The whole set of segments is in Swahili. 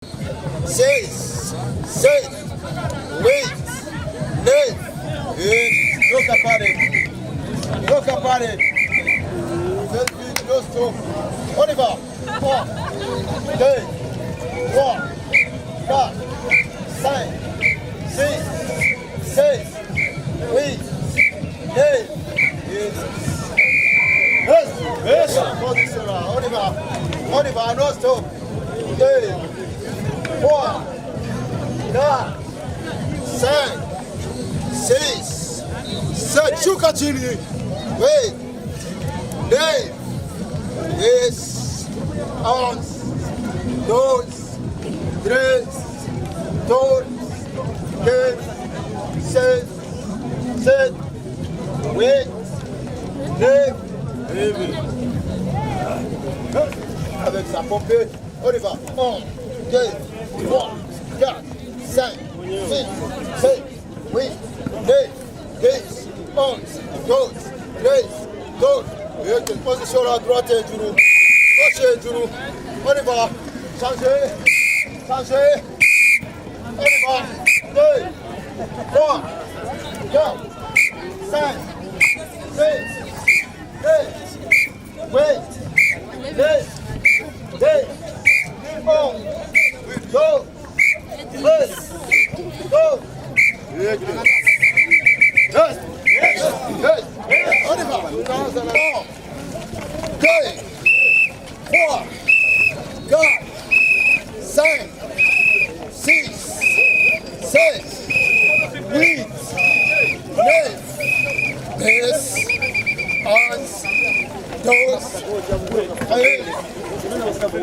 6, 7, 8, 9. Look at it. Look at it. On y va. 3, 2, 3, 4, 5, 6, 7, 8, 9. Reste. Position là. On y va. On y va. Non stop. 2, 3, 4, 5, 6, 7. Shuka chini. Wait. 9, 10, 11, 12, 13, 14, 15, 16, 17, 8, 9, avec sa pompée, on y va. 1, 2, 3, 4, 5, 6, 7, 8, 9, 10, 11, 12, 13, 14. Position là, droite et genou. Gauche et genou. On y va. Changer. Changer. On y va. 2, 3, 4, 5, 6, 7, 8, 9, 10, 11, 12, 13, 14. On y va. 1, 2, 3, 4, 5, 6, 7, 8, 9, 10, 11, 12, 13, 14,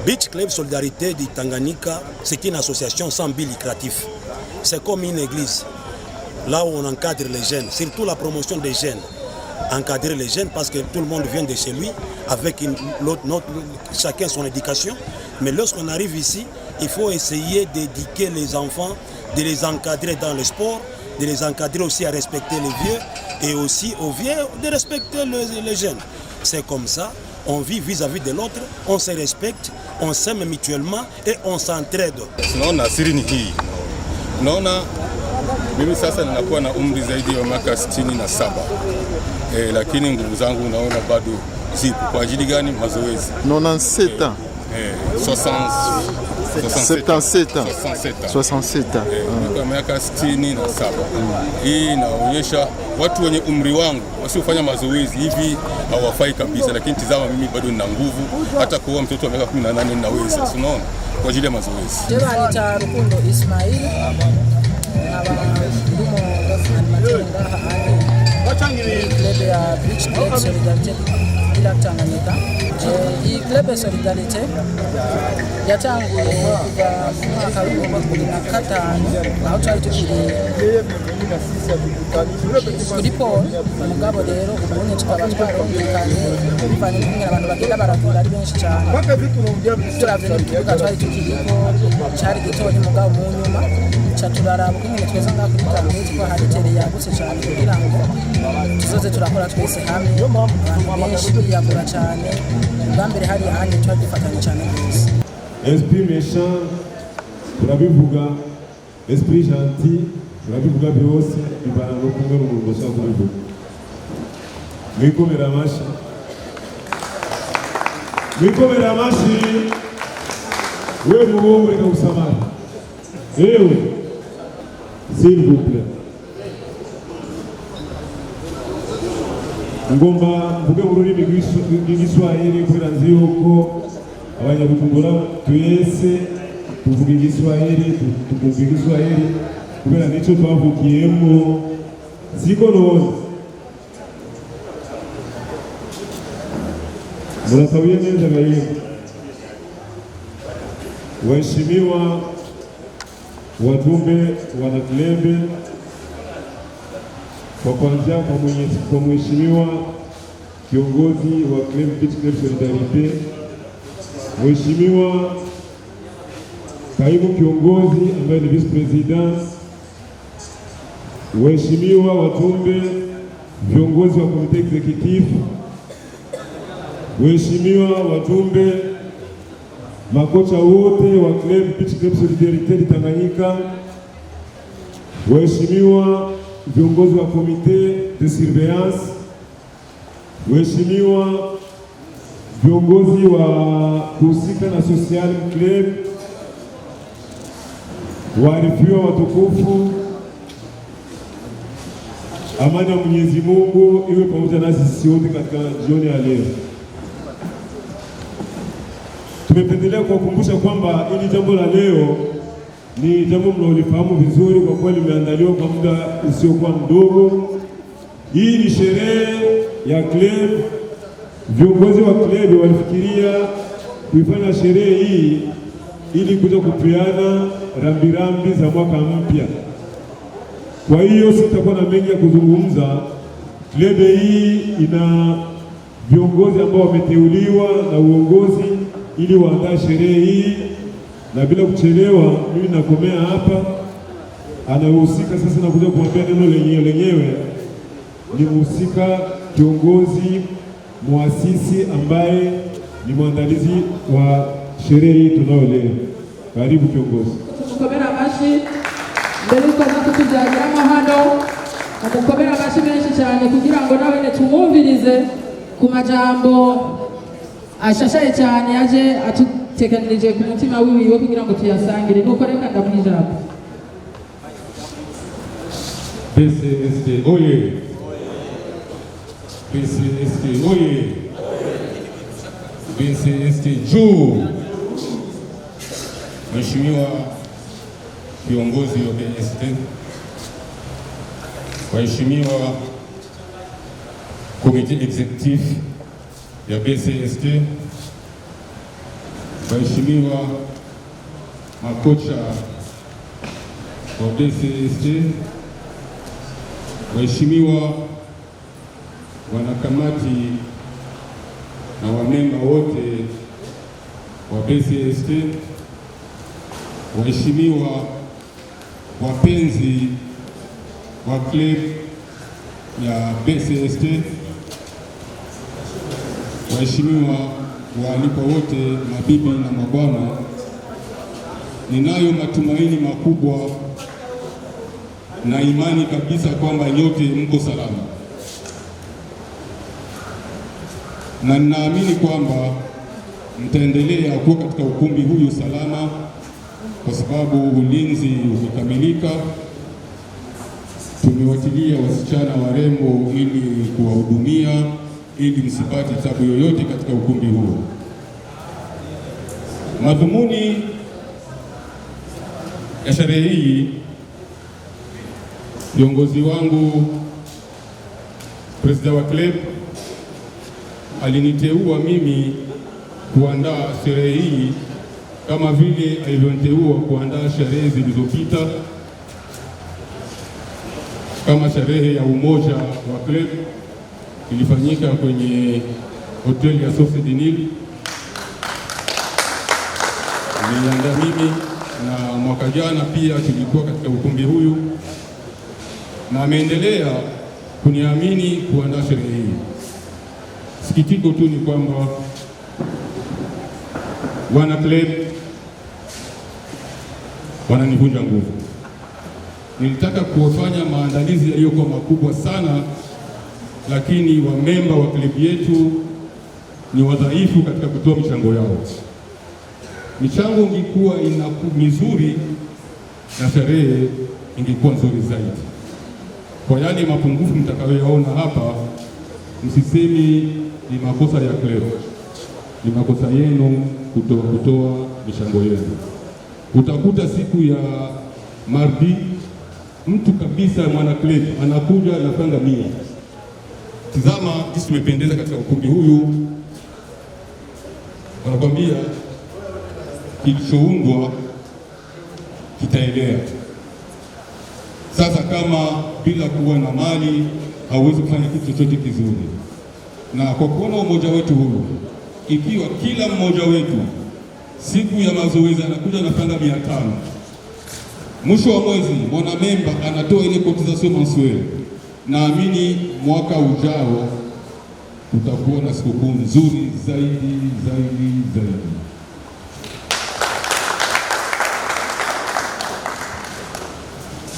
Beach Club Solidarité du Tanganyika, c'est une association sans but lucratif. C'est comme une église, là où on encadre les jeunes, surtout la promotion des jeunes. Encadrer les jeunes parce que tout le monde vient de chez lui, avec chacun son éducation. Mais lorsqu'on arrive ici, il faut essayer d'éduquer les enfants, de les encadrer dans le sport, de les encadrer aussi à respecter les vieux, et aussi aux vieux de respecter les jeunes. C'est comme ça. On vit vis-à-vis de l'autre, on se respecte, on s'aime mutuellement et on s'entraide. Tunaona siri ni hii. Naona mimi sasa ninakuwa na umri zaidi ya miaka 67. Lakini nguvu zangu naona bado zipo. Kwa ajili gani? Mazoezi. 97 ans. 67 ans. 67 ans. Kwa miaka 67. Hii inaonyesha watu wenye umri wangu wasiofanya mazoezi hivi hawafai kabisa, lakini tizama mimi bado nina nguvu, hata kuoa mtoto wa miaka 18 ninaweza. Unaona? Kwa ajili ya mazoezi. Jeba nita Rukundo Ismail ndumo animatenga hadi club ya Beach Club Solidarité ila Tanganyika. Hii club ya Solidarité yatanguye kuva mwaka w'2005 aho twari tukiri kuri Paul mugabo rero ubunye tukaba twarumvikanye bivanye n'ingene abantu bagenda barakura ari benshi cyane. Turavye n'ikibuga twari tukiriko cari gitonya mugabo mu nyuma turaraba ingene tweza ngaho kuri Tanganyika ko hari tere yagutse cyane kugira ngo tuzoze turakora twese hamwe abantu benshi biyagura cyane. Ubwambere hari ahandi twari dufatanye cyane rwose. Esprit méchant turabivuga, esprit gentil turabivuga byose bivana no kumwe n'umuntu ushaka kubivuga. Mwikomera amashi. Mwikomera amashi wewe muhungu reka gusamara ewe s'il vous plaît. Ngomba mvuge mu rurimi rw'Igiswahili kubera nzi yuko abanyabujumbura twese tuvuga Igiswahili, tukumva Igiswahili kubera nico twavukiyemo, siko none. Mnasawia neza gaini. Waheshimiwa wajumbe wanaklebe, kwa kwanza kwa mheshimiwa kiongozi wa Club Beach Club Solidarite, mheshimiwa kaimu kiongozi ambaye ni vice president, waheshimiwa wajumbe viongozi wa komite executive, waheshimiwa wajumbe makocha wote wa Club Beach Club Solidarite Tanganyika, waheshimiwa viongozi wa komite de surveillance, waheshimiwa viongozi wa kuhusika na social club, waarifiwa watukufu, amani ya Mwenyezi Mungu iwe pamoja nasi sisi wote katika jioni ya leo. Tumependelea kuwakumbusha kwamba hili jambo la leo ni jambo mnaolifahamu vizuri, kwa kuwa limeandaliwa kwa muda usiokuwa mdogo. Hii ni sherehe ya club. Viongozi wa club walifikiria kuifanya sherehe hii ili kuja kupeana rambirambi za mwaka mpya. Kwa hiyo sitakuwa na mengi ya kuzungumza. Club hii ina viongozi ambao wameteuliwa na uongozi ili waandae sherehe hii, na bila kuchelewa mimi nakomea hapa. Anahusika sasa na kuja kuambia neno lenyewe ni mhusika kiongozi muasisi ambaye ni mwandalizi wa sherehe hii tunao leo. Karibu kiongozi. Mukomera amashi mbere yuko nakutujyamo hano, mukomera amashi menshi cyane kugira ngo nawe tumwumvirize ku majambo ashashaye cyane yaje atutekanirije ku mutima wiwe kugira ngo tuyasangire. Nuko reka ndamwijambo. BCST oye! BCST oye! BCST juu! Mheshimiwa viongozi wa BCST, waheshimiwa komite executive ya BCST, waheshimiwa makocha wa BCST, waheshimiwa wanakamati na wamemba wote wa BCST, waheshimiwa wapenzi wa club ya BCST, waheshimiwa waalikwa wote, mabibi na mabwana, ninayo matumaini makubwa na imani kabisa kwamba nyote mko salama, na ninaamini kwamba mtaendelea kuwa katika ukumbi huyu salama, kwa sababu ulinzi umekamilika. Tumewatilia wasichana warembo ili kuwahudumia, ili msipate tabu yoyote katika ukumbi huo. Madhumuni ya sherehe hii, viongozi wangu, president wa club aliniteua mimi kuandaa sherehe hii kama vile alivyoniteua kuandaa sherehe zilizopita, kama sherehe ya umoja wa club ilifanyika kwenye hoteli ya Sofi Dinil. Niliandaa mimi, na mwaka jana pia tulikuwa katika ukumbi huyu, na ameendelea kuniamini kuandaa sherehe hii. Sikitiko tu ni kwamba wana club wananivunja nguvu. Nilitaka kufanya maandalizi yaliyokuwa makubwa sana, lakini wamemba wa club yetu ni wadhaifu katika kutoa michango yao. Michango ingekuwa mizuri na sherehe ingekuwa nzuri zaidi. Kwa yale mapungufu mtakayoyaona hapa, msisemi ni makosa ya club, ni makosa yenu kutoa michango yenu. Utakuta siku ya mardi mtu kabisa mwana club anakuja na franga 100. Tizama jinsi tumependeza katika ukumbi huyu. Wanakwambia kilichoundwa kitaelea. Sasa kama bila kuwa na mali hauwezi kufanya kitu chochote kizuri. Na kwa kuona umoja wetu huu, ikiwa kila mmoja wetu siku ya mazoezi anakuja na franga 500, mwisho wa mwezi mwanamemba anatoa ile cotisation mensuelle, naamini mwaka ujao tutakuwa na sikukuu nzuri zaidi.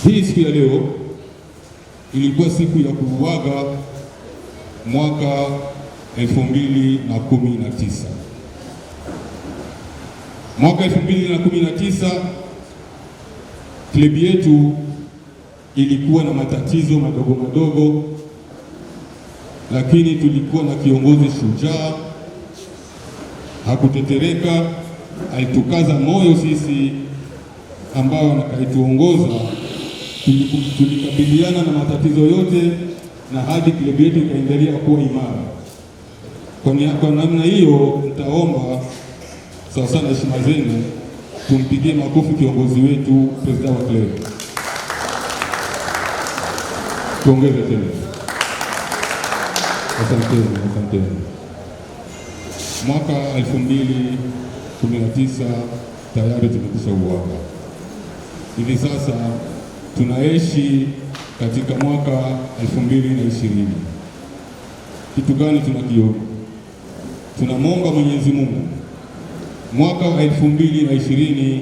Hii siku ya leo ilikuwa siku ya kuuaga mwaka 2019. Mwaka 2019 klabu yetu ilikuwa na matatizo madogo, lakini tulikuwa na kiongozi shujaa, hakutetereka, alitukaza moyo sisi ambao akaituongoza. Tulikabiliana na matatizo yote na hadi klabu yetu ikaendelea kuwa imara. Kwa namna hiyo, nitaomba sawa sana heshima zenu, tumpigie makofi kiongozi wetu, president wa klabu. Tuongeze tena. Asante. Mwaka 2019 tayari tumekwisha uaga. Hivi sasa tunaishi katika mwaka 2020. Kitu gani tunakiona? Tunamwomba Mwenyezi Mungu mwaka wa 2020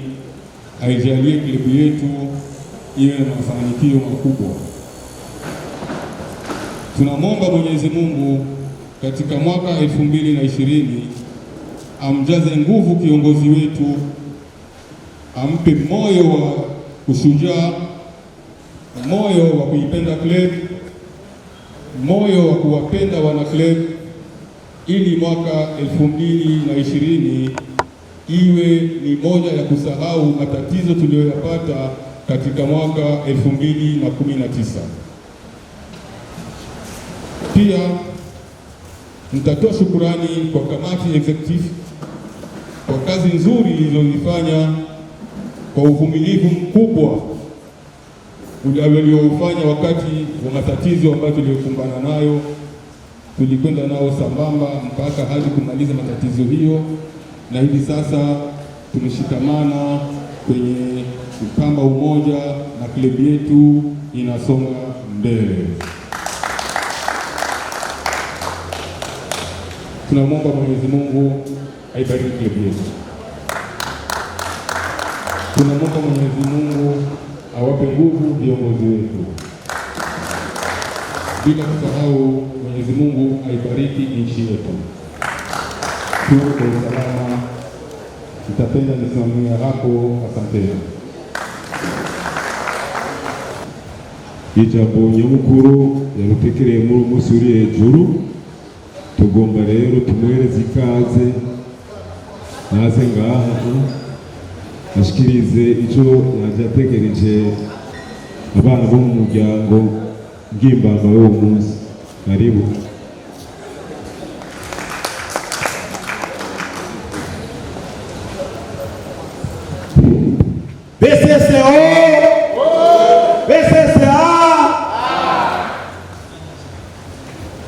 aijalie klabu yetu iwe na mafanikio makubwa. Tunamwomba Mwenyezi Mungu katika mwaka 2020 amjaze nguvu kiongozi wetu, ampe moyo wa ushujaa, moyo wa kuipenda club, moyo wa kuwapenda wana club, ili mwaka 2020 iwe ni moja ya kusahau matatizo tuliyoyapata katika mwaka 2019. Pia nitatoa shukurani kwa kamati executive kwa kazi nzuri ilizofanya, kwa uvumilivu mkubwa waliofanya wakati wa matatizo ambayo tuliyokumbana nayo. Tulikwenda nao sambamba mpaka hadi kumaliza matatizo hiyo, na hivi sasa tumeshikamana kwenye kamba umoja na klabu yetu inasonga mbele. Tunamwomba Mwenyezi Mungu aibariki klabu yetu. Tunamwomba Mwenyezi Mungu awape nguvu viongozi wetu. Bila kusahau Mwenyezi Mungu aibariki nchi yetu. Tuwe kwa usalama. Nitapenda nisimamia hapo. Asante. Ijambo nyamukuru yarutekereye muri umunsi uri hejuru, tugomba rero tumuhereze ikaze naze ngaha ashikirize ico yaje ategereje abana bo mu muryango Ngimbamba w'uwo munsi. Karibu.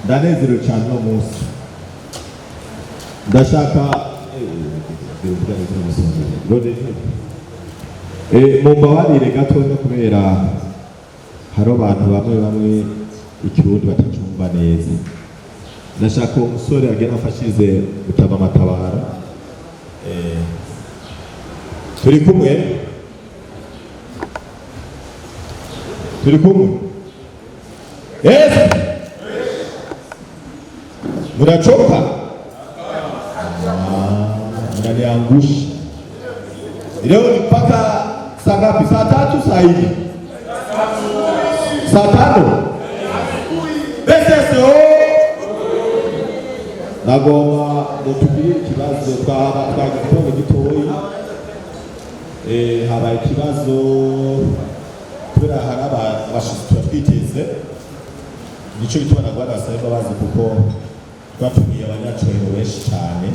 Ndanezerewe cyane uno munsi. Ndashaka mumbabarire gatoya kubera hari abantu bamwe ikirundi batacumva neza. Ndashaka uwo musore agenda afashirize gutaba amatabara. Turi kumwe? Yes! Murachoka? inaniangusha. Leo ni mpaka saa ngapi? Saa 3, saa 4, saa 5. BCCO nagomba mutubwire ikibazo twagitowe gitoyi. Habaye ikibazo kubera hari abashitsi twiteze, nico gituma nagwada basaba imbabazi kuko twatumiye abanyacyubahiro benshi cyane.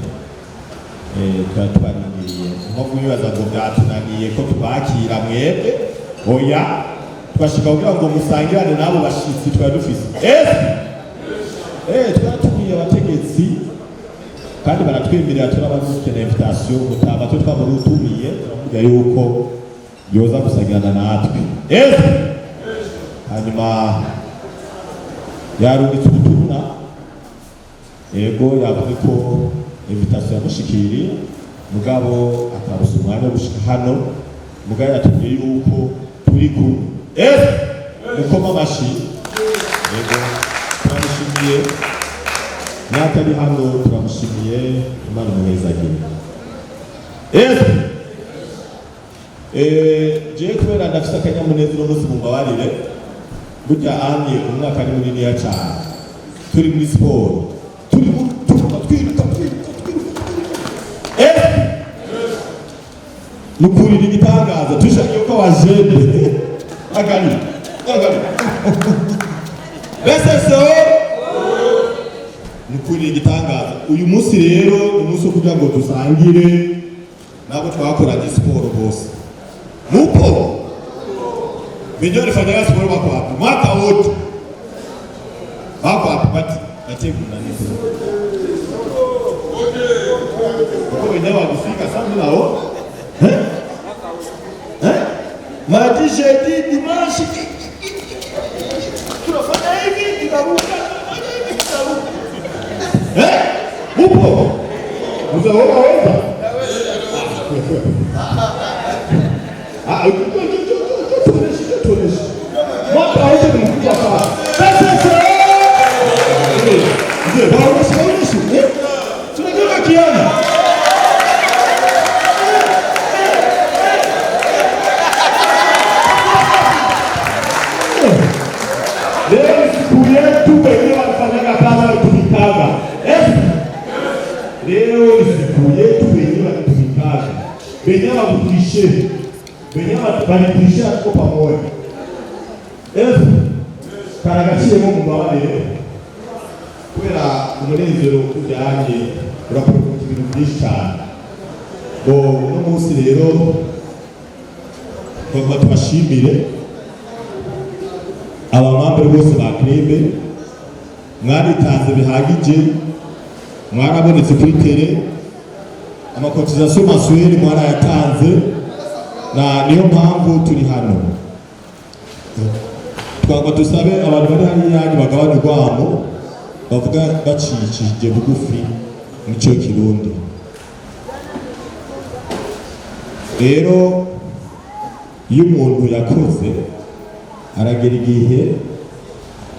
Twarindiriye nko kubibaza ngo byatunaniye ko tubakira mwebwe, oya twashika kugira ngo musangirane nabo bashitsi twari dufise. Twatumiye abategetsi kandi baratwemerera turabadukeneye invitation gutaba cyo twamurutumiye, turavuga yuko yoza gusangirana natwe. Hanyuma yarungitse ubutumwa, yego yavuze ko invitation yamushikiriye mugabo akarusa umwanya wo gushika hano, mugabo yatubwiye yuko turi kumwe. Mukoma amashi. Yego turamushimiye, natari hano turamushimiye, Imana muhezagire. Je kubera ndafise akanyamunezero umunsi mumbabarire, burya anye umwaka ni muniniya cyane, turi muri siporo, turi twiruka nukurira igitangaza, tushaka ko wajende agani BCCO nukurira igitangaza. Uyu munsi rero ni umunsi wo kugira ngo dusangire nabo twakoranye siporo bose. Mupo Vijoni fanya siporo wako hapo mwaka wote wako hapo pati atibu na nisi uko wenyewe wakifika sana nao Madijedi dimanche tunafanya hivi tunaruka mupo mtaona wewe mwaka wote ni mkubwa sana. Sasa tunajua kiana leo siku yetu wenyewe wanafanya kazi kutumikaga. Leo ni siku yetu wenyewe wanatumikaga, wenyewe wakutishe, wenyewe wanakutisha tuko pamoja. Karagaciye mu mbabarire kubera umunezero kujyanye urakuruka ibintu byinshi cyane. No munsi rero twaba tubashimire abamambere bose ba club, mwaritanze bihagije, mwarabonetse kuri tele, amakotisation mensuelle mwarayatanze, na niyo mpamvu turi hano. Twagwa dusabe abantu bari hariya bagabane rwamo bavuga bacikije bugufi mucyo Kirundi. Rero iyo umuntu yakoze aragera igihe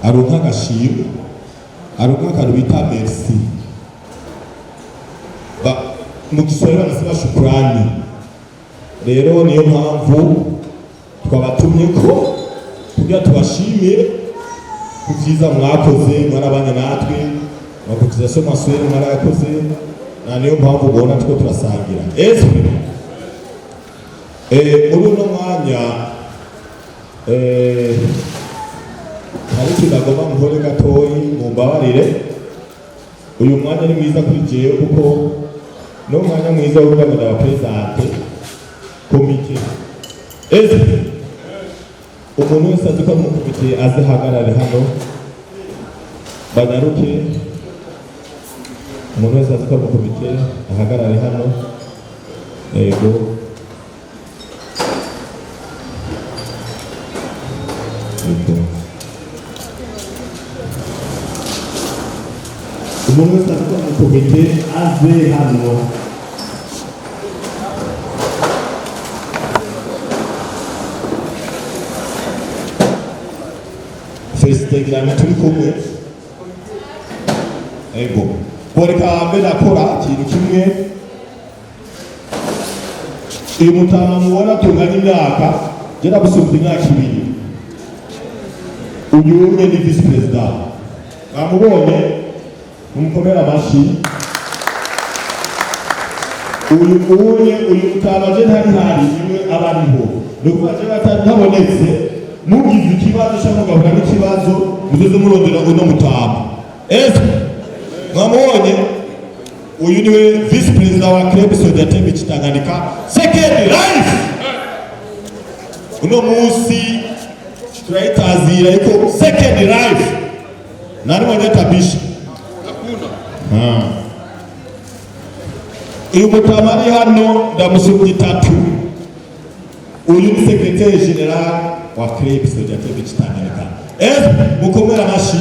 aronka agashimwe, aronka akantu bita merci, mu Kiswahili banasema shukrani. Rero niyo mpamvu twabatumye ko kugira tubashimire ku byiza mwakoze, mwarabanye natwe, amakotisation mensuelle mwarayakoze, na niyo mpamvu ubona two turasangira. Muri uno mwanya hari ikintu agomba muhore gatoyi mumbabarire. Uyu mwanya ni mwiza kuri jewe kuko no mwanya mwiza wo kugira ngo ndabapresente komite. Umuntu wese azi ko mu komite aze hagarare hano banyaruke. Umuntu wese azi ko mu komite ahagarare hano. Yego umuntu wese azi ko mu komite aze hano. Instagram turi kumwe. Ego. Boreka mbere akora ikintu kimwe uyu mutama mubona tunganya imyaka je nabusumba imyaka 2 uyu umwe ni vice president bamubonye mumukomera amashi uyu mutama je ntari niwe abariho nukuba je batabonetse mugize ikibazo cyangwa n'ikibazo muzoze murondera uno mutama mwamubonye uyu niwe vice president wa club Solidarité Tanganyika second life uno munsi turayitazira yuko second life nani wanyatabisha uyu mutama ari hano ndamusubye 3 uyu ni secrétaire général wa club Solidarité Tanganyika mukomera amashi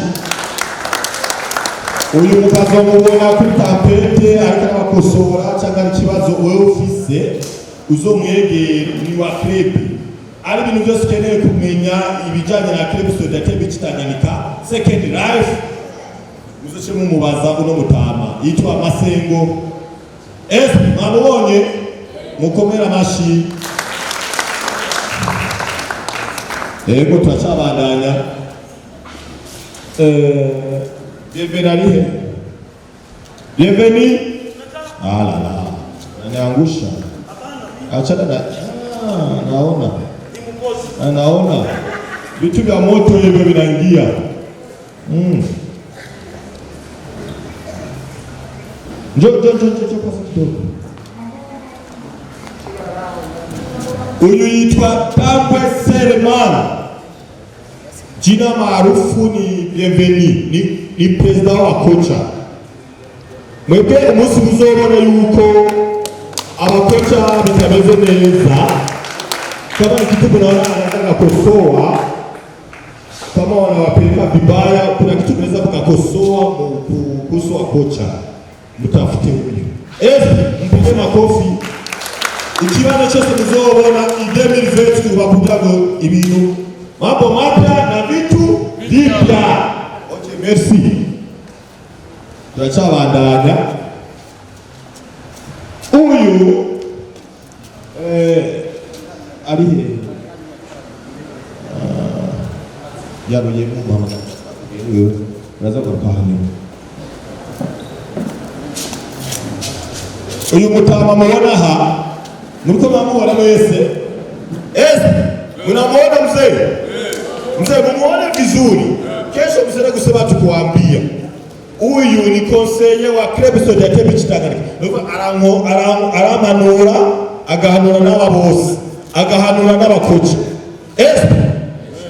uyu mukaza mubona kuri tapete ariko abakosora cyangwa ikibazo wewe ufise uzomwegera ni wa club ari ibintu byose ukeneye kumenya ibijyanye na club Solidarité Tanganyika second life muzoce mumubaza uno mutama yitwa Masengo mwamubonye mukomera amashi yego turacabandanya bienvenue bienvenue ah la la naniangusha achana na naona vitu vya moto hivyo vinaingia njoo kwa kidogo uyu yitwa Tambwe Selemani jina maarufu ni Bienvenue ni president wa kocha mwebwe umunsi muzobona yuko abakocha bitameze neza kama kitu mnaona anataka kosoa kama wanawapeleka vibaya kuna kitu tunaweza kukosoa kuhusu wa kocha mtafute huyu mpige makofi ikibazo cyose muzobona i 2020 tubakugira ngo ibintu mambo mapya na vitu vipya. Okay, merci. Turacabandanya. Uyu ari yaruye mu mama. Uyu uraza gupahana. Uyu mutama mubona aha muriko bamubona wese unamuona mzee mumuone vizuri kesho msende kusema tukuambia uyu ni conseiller wa club Solidarité Tanganyika nuko aramanura agahanura n'aba bose agahanura n'abakocha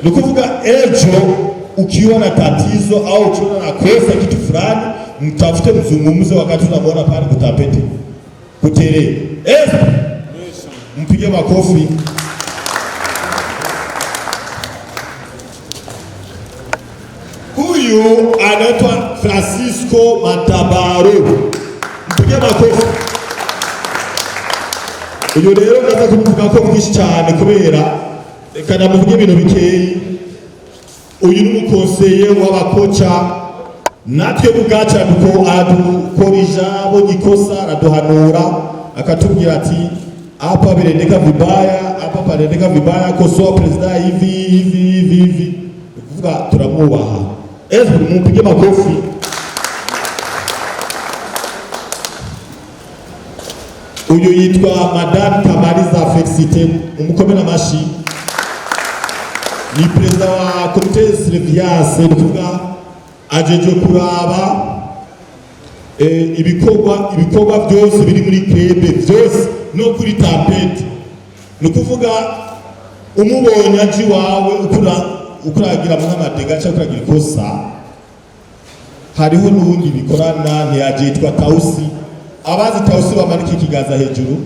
nukuvuga ejo ukiona tatizo au ukiona nakosa kitu fulani mtafute mzungumze wakati unamuona pale kutapete kutere mpige makofi. Huyu anaitwa Francisco Matabaro, mpige makofi. Uyu rero ndaza kumuvuga ko byinshi cyane kubera reka namuvuge ibintu bikeyi. Uyu ni umukonseye w'abakocha natwe bugaca duko adukorija bo gikosa araduhanura akatubwira ati hapa birendeka vibaya, hapa parendeka vibaya, kosoa president hivi. Kuvuga turamubaha. Mumpige makofi. Uyu yitwa Madame Kamariza Felicite, umukomera amashi. Ni president wa comité de surveillance, kuvuga ajeje kuraba ibikorwa byose biri muri club byose no kuri tapete. Nukuvuga umubonye aji wawe ukuragira mu amatega cyangwa ukuragira ikosa hariho n'ubundi bikorana ntiyagitwa Tausi. Abazi Tausi bamarika ikiganza hejuru.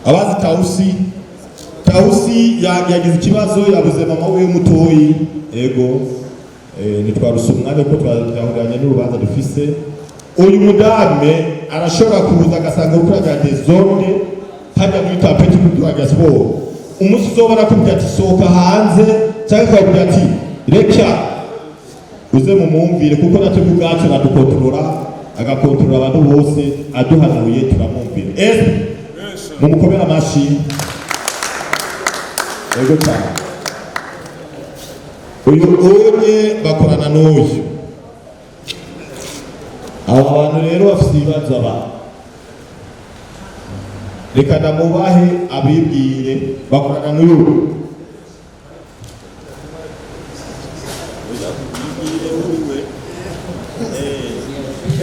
Abazi Tausi yagize ikibazo yabuze mama we mutoyi ego nitwarusumwana ko twahuranye n'urubanza dufise. Uyu mudame arashobora kuza agasanga ukuragira desordre hajya muri tapete kuri sport. Umunsi uzobona kubwira ati soka hanze cyangwa kubwira ati reka uze mumumvire kuko natwe bwacu nadukontorora agakontorora abantu bose aduhanuye turamumvira. mumukomere amashi. Yego cyane. Uyu onye bakorana n'uyu. Aba bantu rero bafite ibibazo aba. Reka ndamubahe abibwire bakorana n'uyu.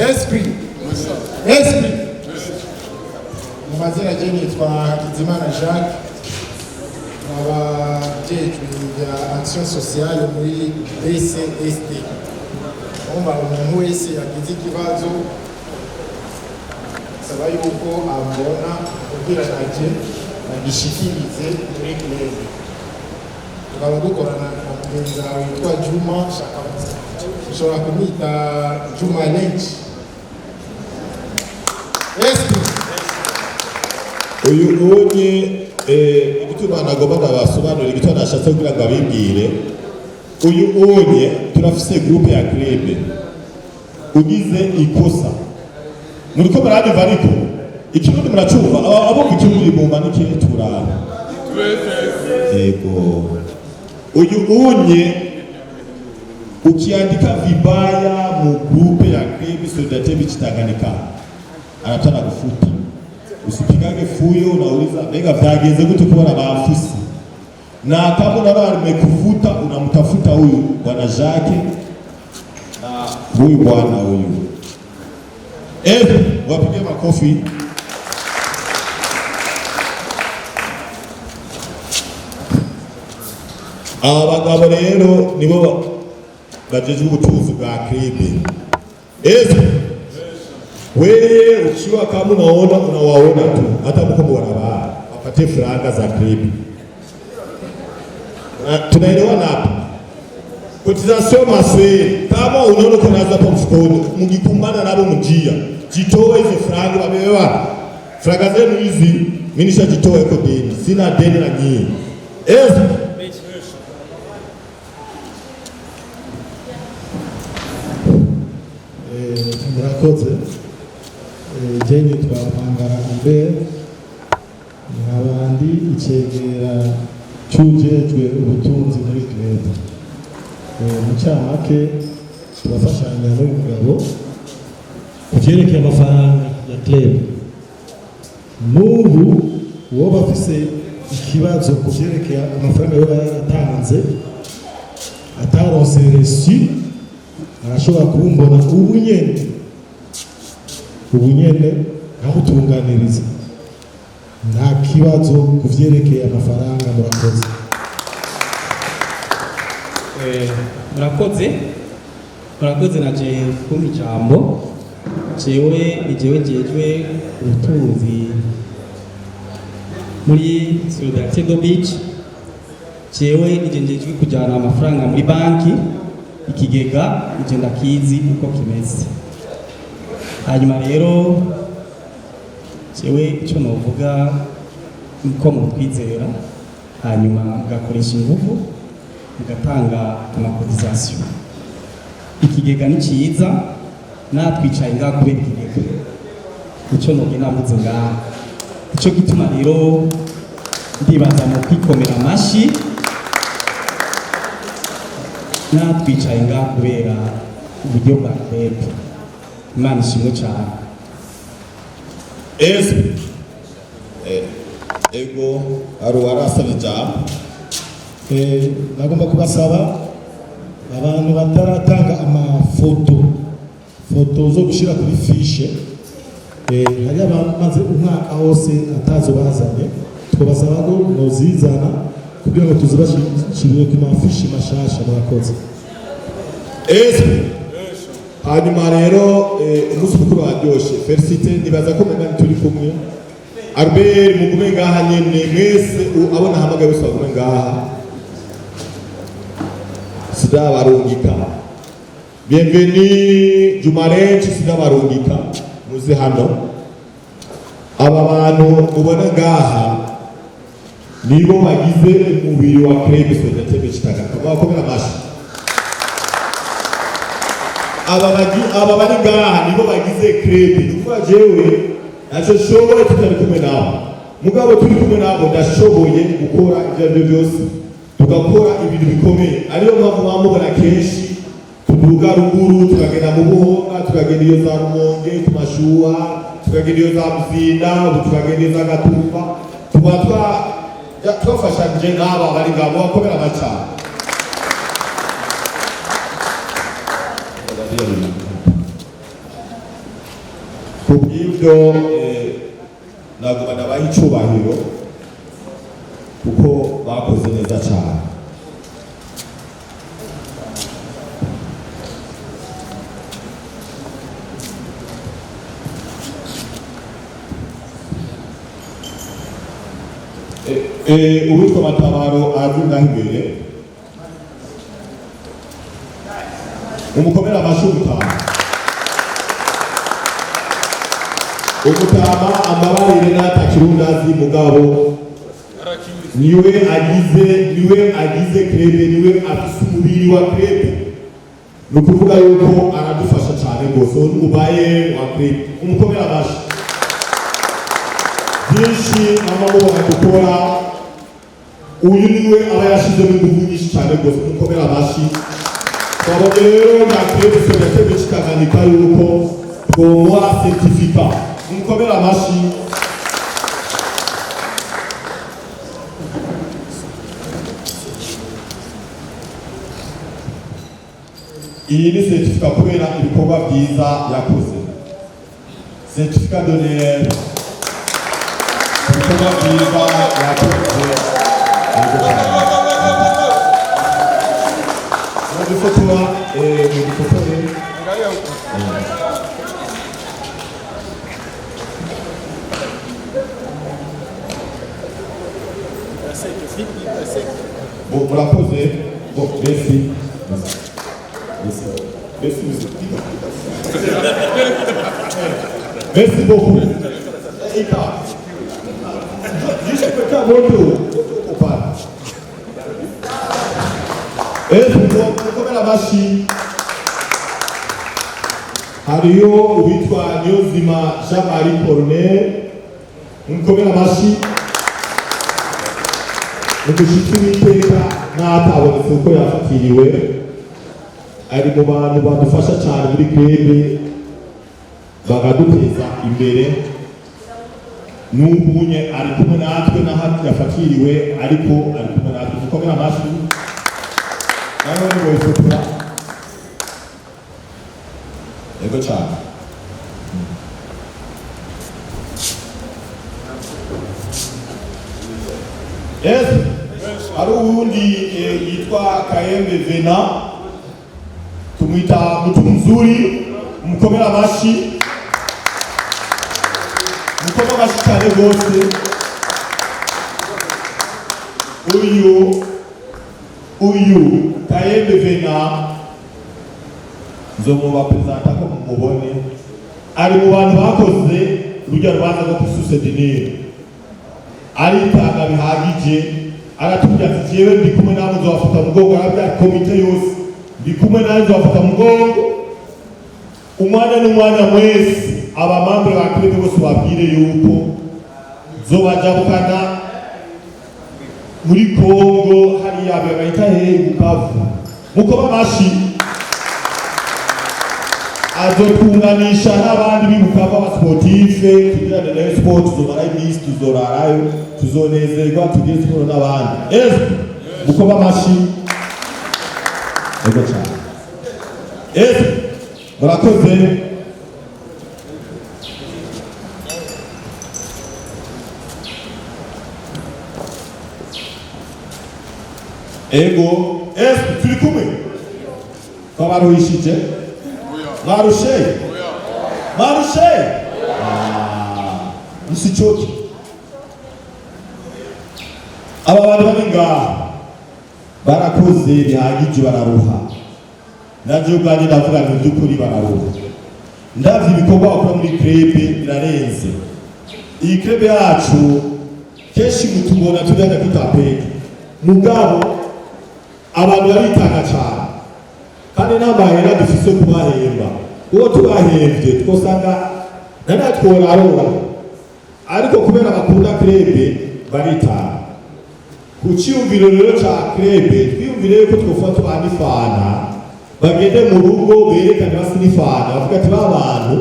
Esprit. Mu mazina je nitwa Hakizimana Jacques. Abajejwe ya action sociale muri BCSD. Umuntu wese yagize ikibazo saba yuko abona kugira naje nagishikirize muri club. Tukaba dukorana na mugenzi wawe witwa Juma Shakamuzi. Ushobora kumwita Juma Lynch. Uyu onye igituma nagomba ndabasobanurira igituma nashatse kugira ngo abibwire. Uyu onye turafise groupe ya club. Ugize ikosa muriko muranyumva ariko ikirundi muracumva abo kukimuri mu manike turara. Ego uyu onye ukiandika vibaya mu groupe ya club Solidarite Bichitanganyika anataka kufuta. Usipigage fuyo unauliza bega vyagenze gute kubona bafusi. Na kama unaona amekufuta unamtafuta huyu bwana Jacques na huyu bwana huyu. Wapige makofi. Abagabo rero nibo bajeje ubutunzi bwa club. Wewe ukiwa kama unawaona tu hata mko barabara wapate franga za club. Tunaelewana hapa. Cotisation mensuelle kama unaona kuna hapo mfukoni mngikumbana nabo mjia jitoe hizo franga wamewa franga zenu hizi mimi nishajitoa iko deni sina deni na nyinyi. Murakoze jeni twapangara imbere n'abandi icegera cyujejwe ubutunzi muri club. Mu cyamake turafashanya n'umugabo kuvyerekeye amafaranga ya club. N'ubu uwo bafise ikibazo kuvyerekeye amafaranga yo yaratanze ataronse reçu arashobora kumbona ubu nyene nkamutunganiriza nta kibazo kuvyerekeye amafaranga. murakoze naje kumpa ijambo. Jewe jejwe ubutunzi muri Solidarite do Beach. Jewe njejwe kujana amafaranga muri banki ikigega ije ndakizi uko kimeze. Hanyuma rero jewe icyo novuga uko mutwizera hanyuma mugakoresha ingufu mugatanga amakotisation. Ikigega ni cyiza natwicaye ngaho kubera ikigega icyo noge namuze ngaho. Icyo gituma rero ndibaza mu kwikomera amashi natwicaye ngaho kubera uburyo bwa leta. Imana ishimwe cyane. Ego arasaba ijambo. Nagomba kubasaba abantu bataratanga amafoto zo gushira kuri fishe. Hari abamaze umwaka wose atazo bazanye twabasaba ko nozizana kugira ngo tuzibashirire ku mafishi mashasha. Murakoze. Hanyuma rero umunsi mukuru waryoshe Felicite nibaza ko mwana turi kumwe. Albert mugume ngaha nyene mwese abona hamagaye wese bagume ngaha sidabarungika. Bienvenue Jumarenchi sidabarungika muze hano. Aba bantu ubona ngaha nibo bagize umubiri wa club Solidarite Bichitanganyika. Bakomera amashi. Aba bari ngaha nibo bagize club. Nukuva jewe ntacyo nshoboye tutari kumwe nabo mugabo turi kumwe nabo ndashoboye gukora ibyo aribyo byose tugakora ibintu bikomeye ariyo mpamvu mwamubona kenshi tuduga ruguru tukagenda mu Buhonga tukagenda iyo za Rumonge ku Mashuha tukagenda iyo za Muzinda tukagenda iyo za Gatumba tuba twafashanyije n'aba bari ngabo bakomera amacana kubw'ibyo ntabwo banabaha icyubahiro kuko bakoze neza cyane. Uwitwa Matabaro azi ngaho imbere umukomera amashyi umutama amabarire n'atakirundi azi mugabo niwe agize krebe niwe afise umubiri wa krebe ni ukuvuga yuko aradufasha cyane rwose n'umubaye wa krebe umukomera amashyi byinshi n'amaboko dukora uyu niwe aba yashizemo ingufu nyinshi cyane rwose umukomera amashyi twabonye rero na krebe sonatebe kikaganika yuko twomuha certificat umukomera amashyi iyi ni certificat kubera ibikorwa byiza yakoze certificat d'honneur ibikorwa byiza yakoze mugifotora mugifotore murakoze merci merci beaucoup juste quelqu'un d'autre ou pas mukomera amashyi hariyo uwitwa Niyonzima Jean Marie Corneille mukomera amashyi umushitsi w'iteka n'atabonetse uko yafatiriwe ari mu bantu badufasha cyane muri krebe bakaduteza imbere n'ubunye ari kumwe natwe n'ahandi yafatiriwe ariko ari kumwe natwe mukomera amashyi nawe ni wowe fotora yego cyane yes hari uwundi yitwa Kayembe Vena tumwita mtu mzuri umukomera amashyi cyane rwose uyu Kayembe Vena nzomubapresenta ko mumubone ari mu bantu bakoze urujya rwanda rwo kususedinire aritanga bihagije aratubwira ati jewe ndi kumwe namwe nzobafata mugongo arabya komite yose ndi kumwe nawe nzobafata mugongo umwanya n'umwanya mwese abamambure ba krebe bose babwire yuko zobajabukana muri Kongo hariya bagahita Bukavu mukoba amashyi azotunganisha n'abandi b'ibukavu abasportife tugirane nayo sport tuzomara iminsi tuzorarayo tuzonezerwa tugire siporo n'abandi mukoba amashyi ego cyane murakoze ego turi kumwe twabaruhishije marushe musichoki aba bantu bari ngaha barakoze bihagije bararuha navyo ubwanjye ndavuga ngo by'ukuri bararuha ndavye ibikorwa bakora muri krebe birarenze iyi krebe yacu kenshi mutubona tujyaga tutapeka mugabo abantu baritanga cyane kandi n'amahera dufise kubahemba uwo tubahembye twosanga nanatworarora ariko kubera bakunda krebe baritanga ku cyumviro rero ca krebe twiyumvire ko twofata abandi fana bagende mu rugo berekane basi n'ifana bavuga ati babantu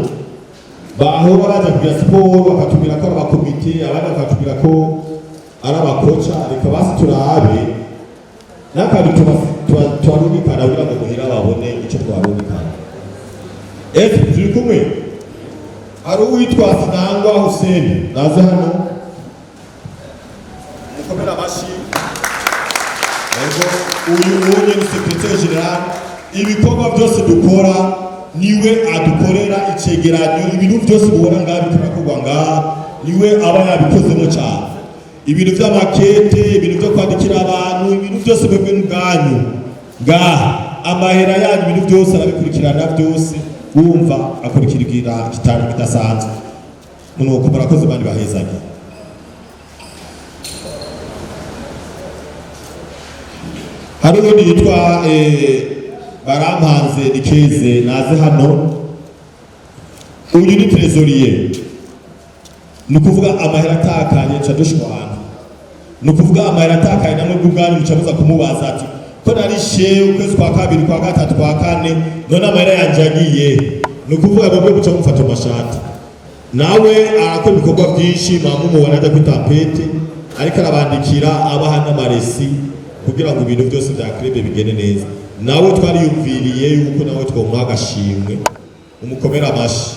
bahora baraza kugira siporo bakatubwira ko ari abakomite abandi bakatubwira ko ari abakoca reka basi turabe n'akantu tubarungikana kugira ngo muhira babone icyo twarungikana turi kumwe hari uwitwa Sinangwa Hussein naze hano mukomera amashi uyu ni secrétaire général ibikorwa byose dukora niwe adukorera icegeranyo ibintu byose mubona ngaha bikanakorwa ngaha niwe aba yabikozemo cyane ibintu by'amakete ibintu byo kwandikira abantu ibintu byose mwebwe n'ubwanyu ngaha amahera yanyu ibintu byose arabikurikirana byose wumva akurikirira kitanu kidasanzwe nuko murakoze bandi bahezanye hari undi yitwa Barampanze Nikeze naze hano uyu ni trésorier ni kuvuga amahera atakanye cadushwana ni kuvuga amahera atakanye namwe bw'ubwanyu mucabuza kumubaza ati ko nari shewe ukwezi kwa kabiri kwa gatatu kwa kane none amahera yanjagiye ni kuvuga ngo guca mufata amashati nawe arakora ibikorwa byinshi mumubona ajya kuri tapete ariko arabandikira abaha n'amaresi kugira ngo ibintu byose bya krebe bigende neza nawe twariyumviriye yuko nawe twomuha agashimwe umukomera amashi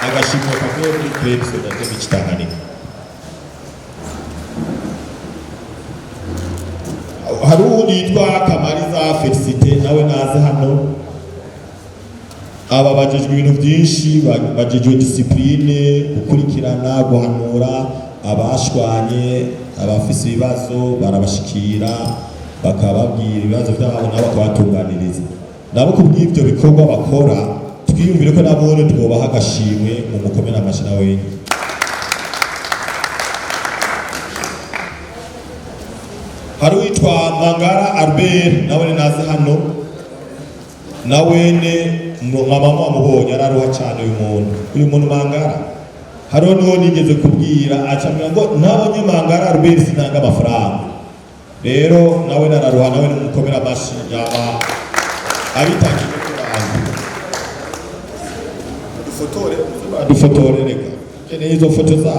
agashimwe kavuye muri krebe sodate b'Ikitanganika hari uwundi yitwa Kamariza Felicite nawe naze hano aba bajejwe ibintu byinshi bajejwe discipline gukurikirana guhanura abashwanye abafise ibibazo barabashikira bakababwira ibibazo byabo nabo bakabatunganiriza nabo kubw'ibyo bikorwa bakora twiyumvire ko nabone twobaha agashimwe mu mukomera amashina wenye hari witwa Mangara Albert nawe naze hano nawene mama wamubonye araruha cyane uyu muntu Mangara hariho niho nigeze kubwira acamira ngo nabonye Mangara Albert sinanga amafaranga rero nawe nararuha nawe n'umukomera amashi yaba abitangiye kurangira dufotore reka keneye izo foto za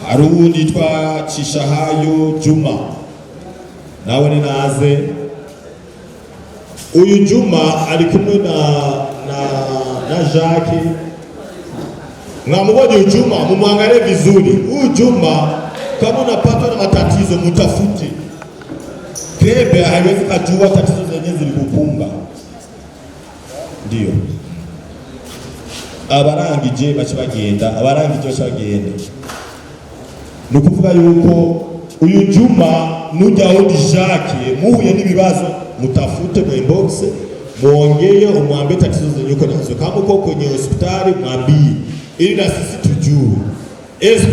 hari uwundi yitwa Cishahayo Juma nawe ni naze uyu Juma ari kumwe na Jacques mwamubonye Juma mumwangalie vizuri huyu Juma kama unapata na matatizo mtafute krebe haiwezi kujua tatizo zenyewe zilikukumba ndio abarangije bacibagenda nukuvuga yuko uyu Juma nujya aho Jacques muhuye n'ibibazo mutafute mu inbox muongee umwambie tatizo zenye uko nazo kama uko kwenye hospitali mwambie ili na sisi tujue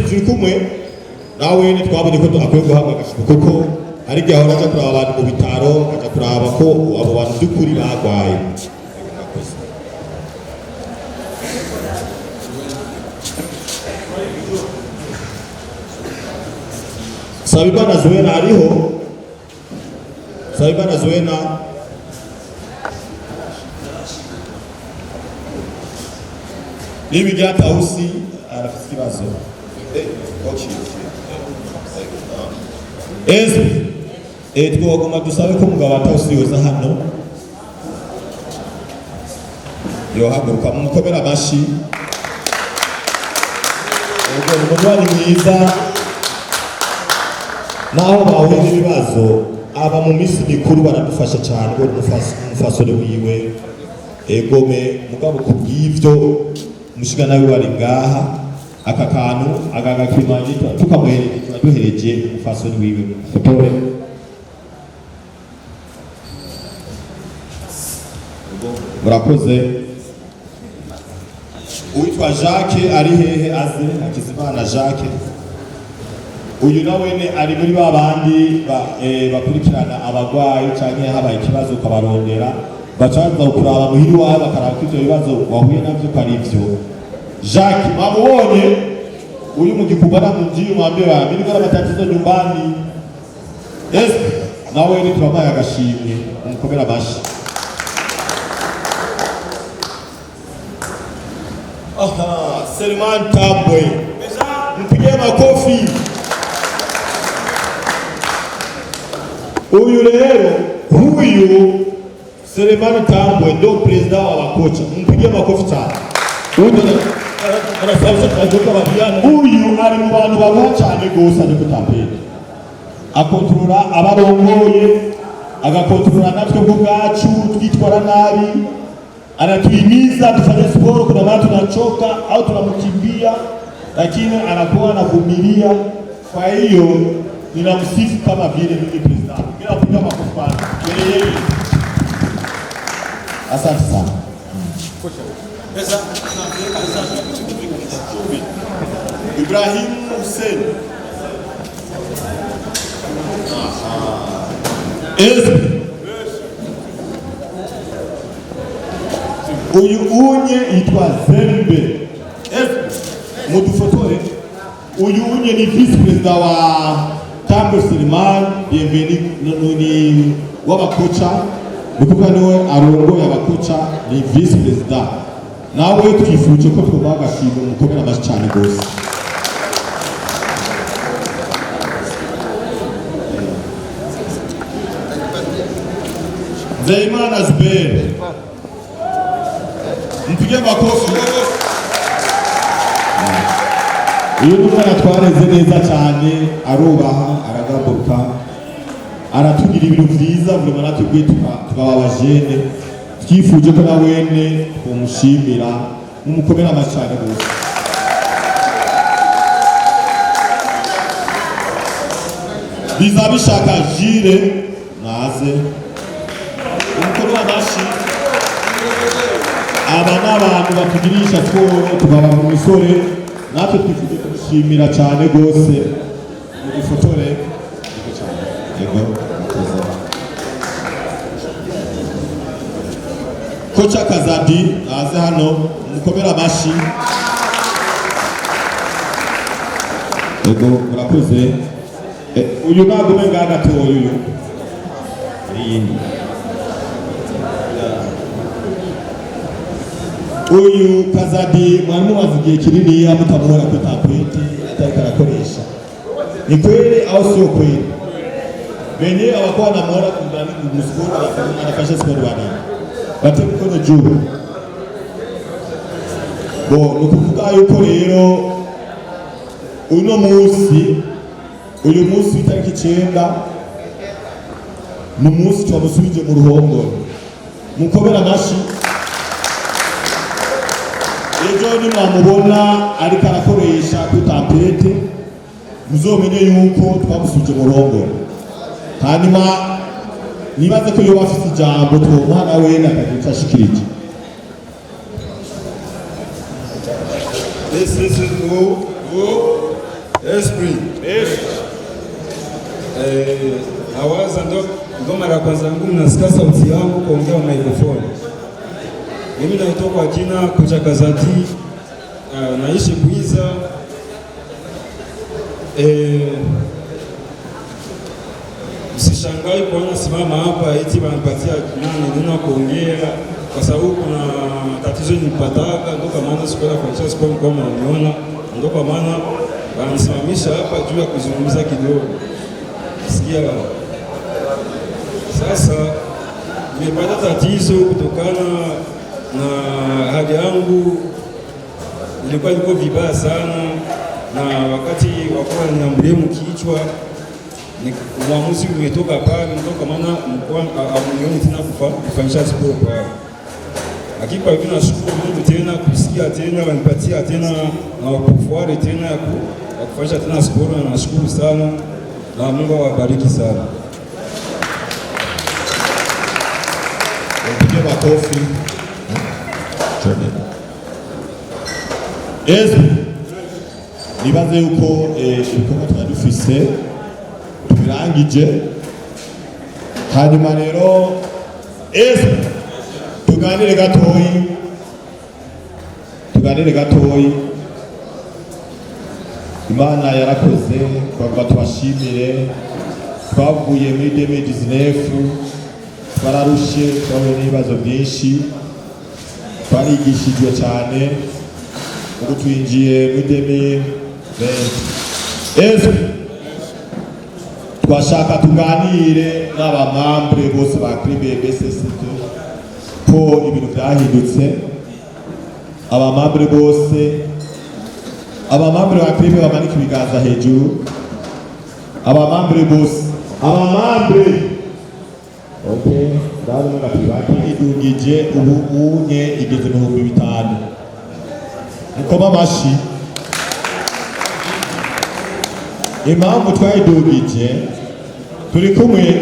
tulikumwe nawe ni twabonye ko akwiye guhabwa agashimwe kuko hari igihe ahora aja kuraba abantu mu bitaro akaja kuraba ko abo bantu by'ukuri bagwaye Sabibana Zuena ariho Sabibana Zuena nibi byatawusi arafite ikibazo twagomba dusabe ko mugabo atawusi yoza hano yohaguruka mukomera amashi umugwani mwiza naho bahuye n'ibibazo aba mu minsi mikuru baradufasha cyane ngo umufasore wiwe egome mugabo kubw'ivyo mushiga nawe wari ngaha aka kantu agagakimanye tukamuherekeje duhereje umufasore wiwe fotore murakoze uwitwa Jacques ari hehe aze Hakizimana Jacques uyu nawene ari muri babandi bakurikirana abagwayi canke habaye ikibazo ukabarondera bacaza kuraba muhiri wawe bakaraba ko ivyo bibazo wahuye navyo ko ari ivyo. Jacques mamubonye uyu mu gikubana mu njiyo mwambira nilikuwa na matatizo nyumbani. Nawe ni turamaya agashimwe umukomera bashi. Aha, Selemani Tambwe. Mpigie makofi. Huyu leo, huyu Selemani Tambwe ndio president wa makocha. Mpigie makofi sana. Huyu ari mu bantu babaha cyane gose ari kutambira. Akontorora abarongoye, agakontorora natwe bwacu twitwara nabi. Anatuhimiza tufanye sport, kuna watu tunachoka au tunamkimbia, lakini anakuwa anavumilia. Kwa hiyo ninamsifu kama vile mimi president. Bila kupiga makofi bana. Yeye. Asante sana. Ibrahim Hussein. Uyu unye itwa Zembe. Mudufotore. Uyu unye ni vice president wa Tambwe Selemani, bienvenue ni w'abakocha. Nukuvuga niwe arongoye abakocha, ni vice president. Nawe twifuje ko twobaha agashimwe umukomera amashi cyane gose. Zeimana Zuber. Mpige makofi. Uyu mwana twareze neza cyane, arubaha, aragabuka, aratugira ibintu byiza, buri mwana tubwiye tukababajene. Twifuje ko na wene umushimira umukomera amacane gose. Bizabishaka Jire naze. Umukomera amashi. Aba n'abantu batugirisha tworo tukaba mu misore, natwe twifuje kumushimira cyane gose. Mugifotore yego. Kocha Kazadi aze hano umukomera amashi. Yego murakoze. Uyu nagume ngaga to uyu. Uyu Kazadi mwarimu wazigiye kinini mutamubona ko tapeti atari karakoresha. Ni kweli au sio kweli? Benye abakuwa na mora kundani kumusukuru anafasha sport bani. Bate mkono juu. Nukuvuga yuko rero uno uyu munsi itariki 9 n'umunsi twamusubije mu ruhongore. Mukomera amashi. Ejo ni mwamubona ariko arakoresha kutampete, muzomenye yuko twamusubije mu ruhongore. Hanyuma nibaze ko yo bafite ijambo twumwana we nakagitashikirije. This is Esprit. Awaza ndo mara kwanza yangu mnasikia sauti yangu kuongea microphone. Mimi naitwa kwa jina Kocha Kazadi, naishi Bwiza. Msishangai kuona simama hapa eti wanapatia neno kuongea kwa sababu kuna tatizo nilipataka, ndio kwa maana sikuwa kuacha sport kama mnaona, ndio kwa maana wanisimamisha hapa juu ya kuzungumza kidogo. Sikia sasa, nimepata tatizo kutokana na hali yangu ilikuwa iko vibaya sana, na wakati wakuwa niambulie mkichwa uamuzi umetoka pale, ndio kwa maana mkoa amunioni tena kufanyisha sport pale. Lakini kwa hivyo nashukuru Mungu tena kusikia tena wanipatia tena na kufuare tena ya kufanyisha tena sport, na nashukuru sana na Mungu awabariki sana. Mpige makofi. Nibaze yuko ibikorwa twadufise tubirangije, hanyuma rero tuganire gatoyi. Imana yarakoze kwa tubashimire, twavuye muri 2019 twararushe, twahuye n'ibibazo byinshi, twarigishijwe cyane, ubu twinjiye muri 2020. Twashaka tuganire n'abamambre bose ba Kribe BCCT ko ibintu byahindutse. Abamambre bose, abamambre ba Kribe bamanike ibiganza hejuru. Abamambre bose, abamambre. Okay, ndabona muna private idugije ubu unye igeze 5,000. Mukoma mashi. Impamvu twayidugije turi kumwe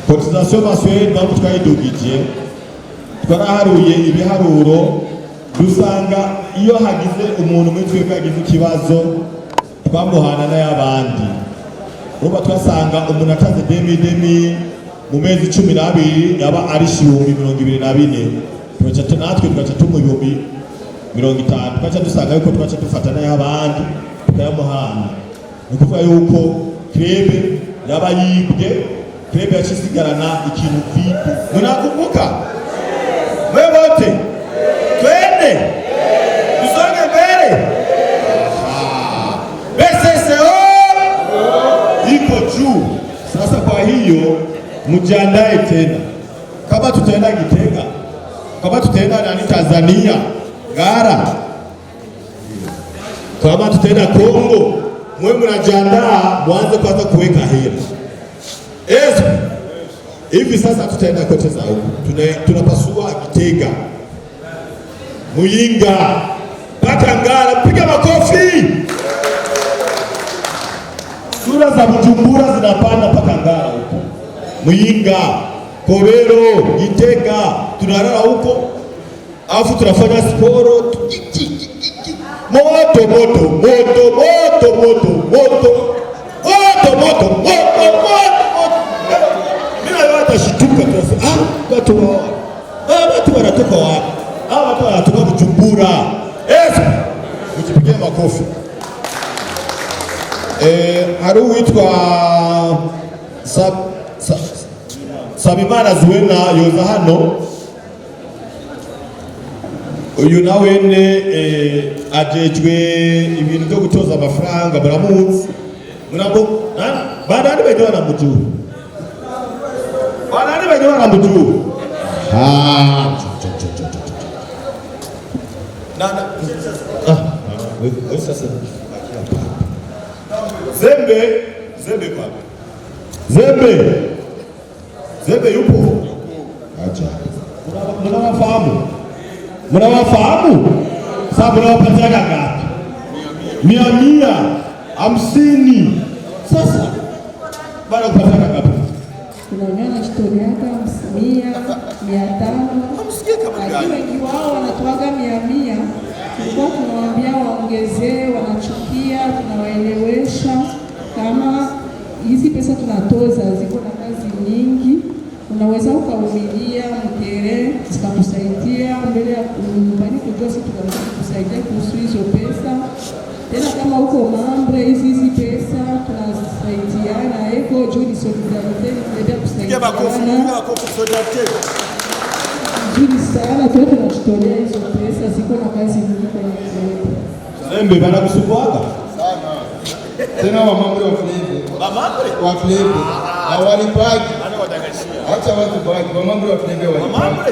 cotisation mensuelle. Impamvu twayidugije twaraharuye ibiharuro dusanga iyo hagize umuntu muri twebwe yagize ikibazo twamuhana n'ayabandi. Uba twasanga umuntu ataze demi mu mezi 12 yaba ari 24,000. Tugaca natwe tugaca tumubihumbi 50. Tugaca dusanga yuko tugaca dufata n'ayabandi tukayamuhana. Ni ukuvuga yuko Kribe yaba yibwe, Kribe yacisigarana ikintu vide. Munakumbuka? Mwewote twende tusonge mbele. BCCO iko juu sasa. Kwa hiyo mjiandae tena, kama tutaenda Gitega, kama tutaenda Tanzania Ngara, kama tutaenda Kongo, mwe mnajiandaa, mwanze kwanza kuweka hela. Hivi sasa tutaenda kote za huko, tunapasua Gitega, Muyinga, mpaka Ngara. Piga makofi. Sura za Bujumbura zinapanda mpaka Ngara huko, Muyinga, Kobero, Gitega, tunalala huko, afu tunafanya sporo moto. Mimi watashituka tunasema watu wanatoka wapi? Watu wanatoka Bujumbura. Mjipigie makofi. Hari uwitwa Sabimana Zuena yoza hano. Uyu nawene ajejwe ibintu byo gutoza amafaranga, muramuzi. Murabo badani bajye baramujuru. Badani bajye baramujuru. Zembe yupo. Acha. Mnawafahamu? Sasa mnawapatia ngapi? 150. Sasa bado kupatia ngapi? Tunaona historia yake 100, 500. Hamsikie kama gani? Wengi wao wanatoaga 100. Tulikuwa tunawaambia waongezee, wanachukia, tunawaelewesha kama hizi pesa tunatoza ziko na kazi nyingi. Unaweza ukavumilia mkere zikakusaidia mbele ya nyumbani kujua sisi tunaweza kukusaidia kuhusu hizo pesa. Tena kama uko mambre hizi pesa tunasaidiana eko juu ni solidarite ndio kusaidia. Juu sana tu tunajitolea hizo pesa ziko na kazi nyingi kwa hiyo. Zembe bana kusubuaga sana. Tena mamambre wa Kribe hawalipaki. Acha watu baki, mamambre wa Kribe walipaki.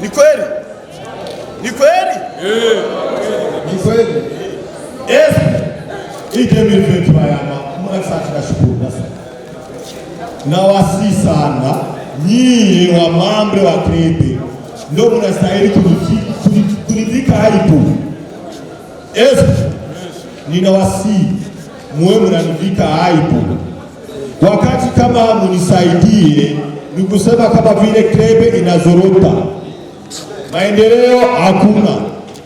Ni kweli? Ni kweli? Ni kweli. Hii 2020 bayama, mwanasasa tunashukuru sana. Na wasi sana nyinyi wa mambre wa Kribe ndio mnastahili kuridhika haipo. Ninawasi muwe mnaridhika haipo. Wakati kama munisaidie, ni kusema kama vile Kribe inazorota, maendeleo hakuna.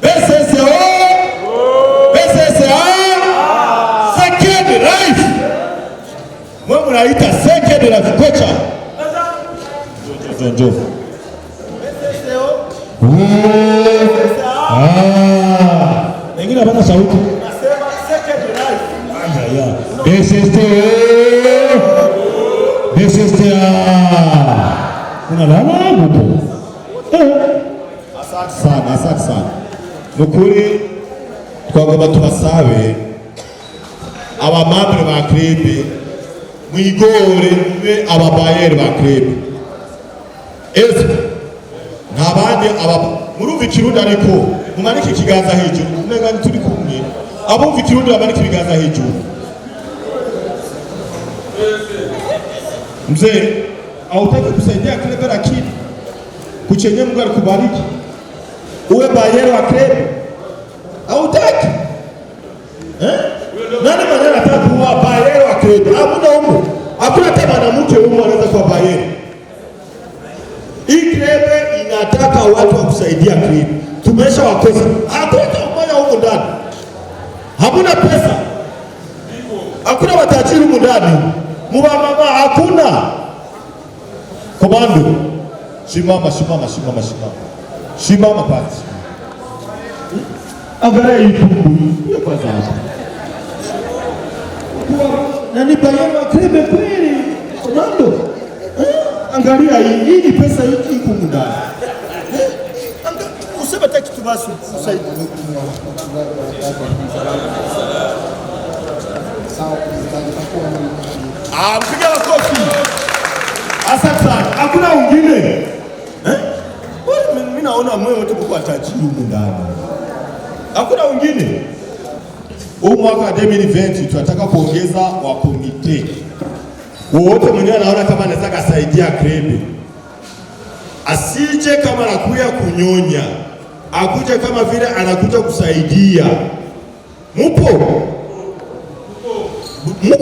BCCO second life, mwe mnaita second life kocha. Jonjo. Wengine hapana sauti. Nasema second life. Aya. BSST. Kuna lama hapo. Asante sana. Nukuri twagomba tubasabe abamambere ba club mwigore mube ababayeri ba club. Ese ntabandi murumva ikirundi ariko mumanike ikiganza hejuru nega turi kumwe abumva ikirundi bamanike ibiganza hejuru. Mzee hautaki kusaidia club lakini kuchenye Mungu alikubariki uwe bayeri wa club hautaki nani mwenye anataka kuwa bayeri wa club? Hakuna hata mwanamke huyu anaweza kuwa bayeri. Hii club inataka watu wa kusaidia club. Tumesha wakosa. Hakuna umoja huko ndani. Hakuna pesa. Hakuna matajiri huko ndani. Mama hakuna. Komando. Simama pati. Angalia hii tumbu. Ya kwanza hapa. Nani bayeri wa club kweli? Komando. Angalia hii ni pesa hiki iko ndani. Useme taki tu basi usaidie. Mpiga makofi. Asante sana. Hakuna wengine. Mimi naona moyo wote kwa tajiri huko ndani. Hakuna wengine. Huu mwaka 2020 tunataka kuongeza wa komite. Wote mwenyewe anaona kama anaweza kusaidia club. Asije kama anakuja kunyonya. Akuje kama vile anakuja kusaidia. Mupo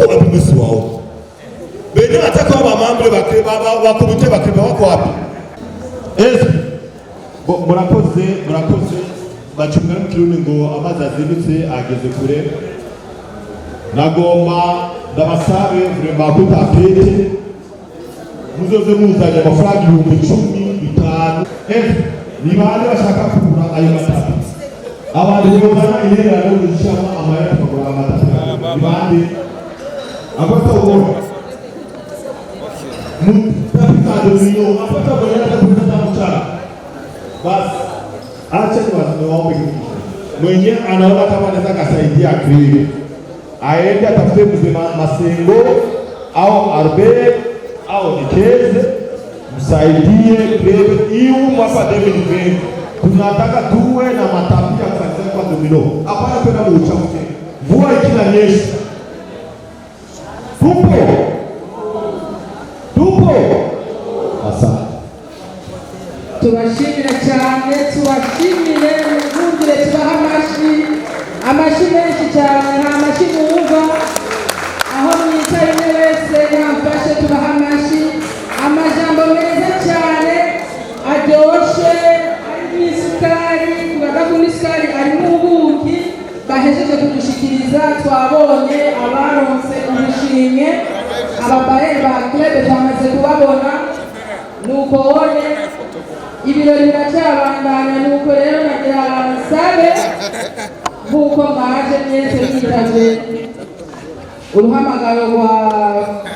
wapimisi wao. Bende nataka mamambre ba club wa komite ba club wako wapi? Murakoze bacungana mukiruni ngo amazi azindutse ageze kure. Nagomba ndabasabe vrema kutapete muzoze muzanye amafaranga 15,000 ni bande bashaka kugura ayo matatu abantu bozana ihererano y'ishama amaya kugura amatatu ni bande abata ubona mutapikado niyo apata bonyana kupata mchana basi acha niwaombe mwenye anaona kama anaweza kusaidia club aende atafute mzima Masengo au Arbe au Nikeze msaidie club hiyo mwaka 2020. Tunataka tuwe na matapia kufanya kwa domino. Hapana kwenda uchafuke. Mvua ikinanyesha. Tupo. Asante. Tubashimira cyane, tubashimire mugundire tubaha amashi menshi cyane, nta mashi mwumva aho mwicaye wese yamfashe tubaha amajambo meza cyane aryoshe arimo isukari, kubadakunda isukari arimo ubuki bahejeje kudushikiriza. Twabonye abaronse ubushimwe ababayeri ba club twamaze kubabona, nuko wone ibirori biracyabandanya. Nuko rero nagira sabe nkuko mwaje mwese mwitavye uruhamagaro rwa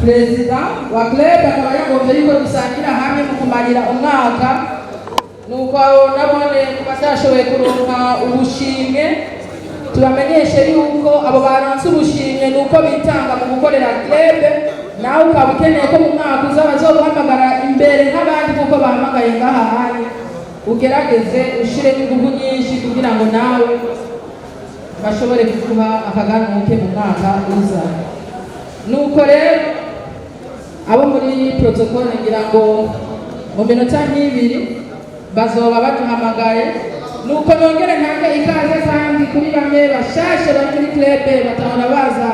perezida wa club, akaba yagombye yuko dusangira hamwe mu kumarira umwaka. Nuko nabone batashoboye kuronka ubushimwe, tubamenyeshe yuko abo baronse ubushimwe nuko bitanga mu gukorera club. Nawe ukaba ukeneye ko mu mwaka uzaba zoguhamagara imbere nk'abandi kuko bahamagaye ngaha hanyu, ugerageze ushire n'ingufu nyinshi kugira ngo nawe bashobore kukuha akaganuke mu mwaka uza. Nuko rero abo muri protocole ngira ngo mu minota nk'ibiri bazoba baduhamagaye. Nuko nongere ntange ikaze kandi kuri bamwe bashashe bari muri club batabona baza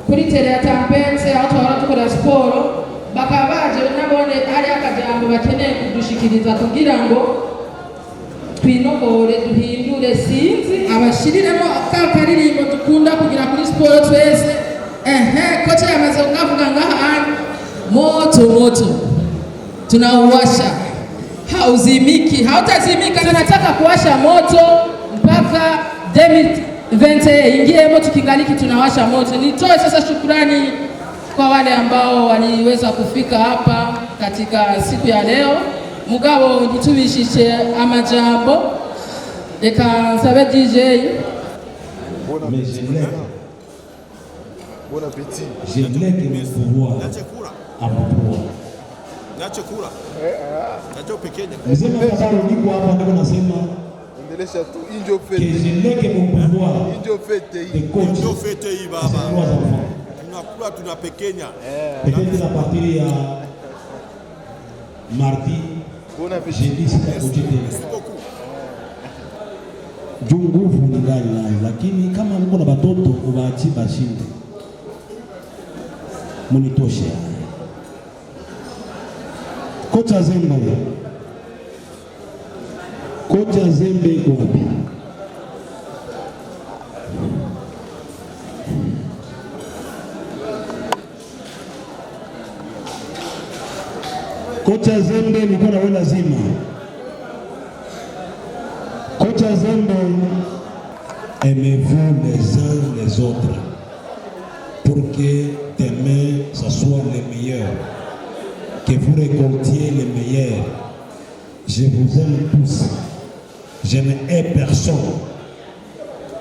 kuri tele ya Tampetse aho twara dukora siporo, bakaba baje nabone ari akajambo bakeneye kudushikiriza kugira ngo twinogore duhindure. Sinzi abashiriremo akaririmbo dukunda kugira kuri siporo twese. Kocha yamaze kuvuga ngaha moto tunauwasha hauzimiki, hautazimika, na nataka kuwasha moto mpaka 2020 ingiemo, tukingaliki tunawasha moto. Nitoe sasa shukrani kwa wale ambao waliweza kufika hapa katika siku ya leo. Mugabo gitubishije amajambo, reka nsabe DJ. Bon appétit. Je lègue mon pouvoir à mon pouvoir. Mzee Makabaro niko hapa ndio nasema Endelesha tu injo que fete. je lègue mon pouvoir Injo fete de hii. coach. Ndio fete hii baba. Tunakula tunapekenya. Peut-être à partir ya mardi, Bon appétit. jeudi sitakujite. Juu nguvu ni ngali nayo, lakini kama mko na batoto ubaachi bashinde. Munitoshe. Kocha Zembe. Kocha Zembe iko wapi? Kocha Zembe niko na wewe lazima. Kocha Zembe, aimez-vous les uns les autres pour que demain ça soit les meilleurs, que vous récoltiez les meilleurs. Je vous aime tous. Je ne hais personne.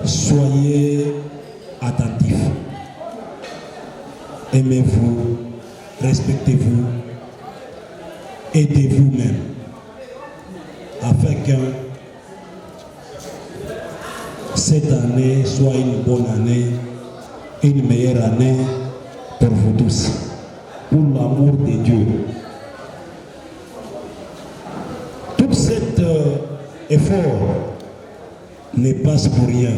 Soyez attentifs. Aimez-vous, respectez-vous, aidez-vous même, afin que cette année soit une bonne année, une meilleure année pour vous tous, pour l'amour de Dieu. Tout cet effort ne passe pour rien.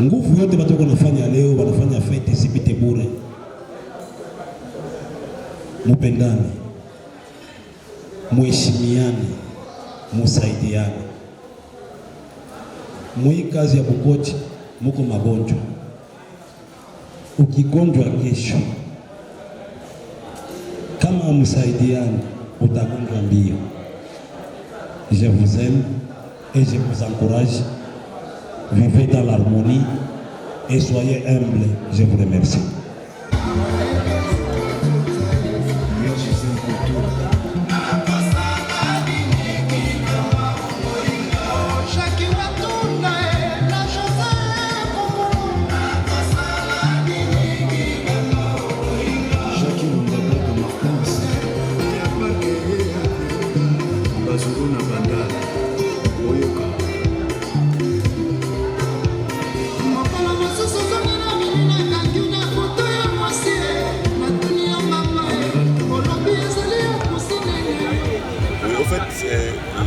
Nguvu yote watu wanafanya leo, wanafanya fete sipite bure. Mupendane, muheshimiane, musaidiane. Mwi kazi ya kukochi muko magonjwa. Ukigonjwa kesho, kama msaidiane, utagonjwa mbio. Je vous aime et je vous encourage. Vivez dans l'harmonie et soyez humbles. Je vous remercie.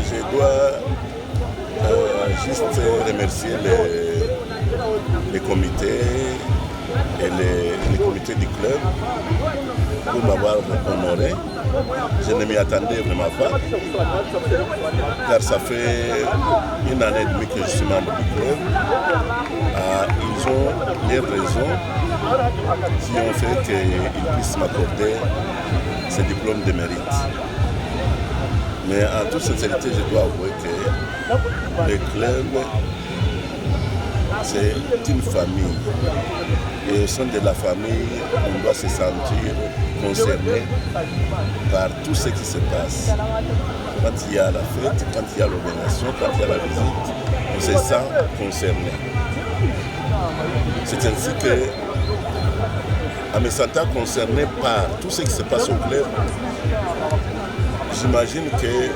Je dois juste remercier les comités et les comités du club pour m'avoir honoré. Je ne m'y attendais vraiment pas, car ça fait une année et demie que je suis membre du club. Ils ont des raisons qui ont fait qu'ils puissent m'accorder ce diplôme de mérite. Mais en toute sincérité, je dois avouer que le club, c'est une famille. Et au sein de la famille, on doit se sentir concerné par tout ce qui se passe. Quand il y a la fête, quand il y a l'organisation, quand il y a la visite, on se sent concerné. C'est ainsi que, en me sentant concerné par tout ce qui se passe au club, j'imagine que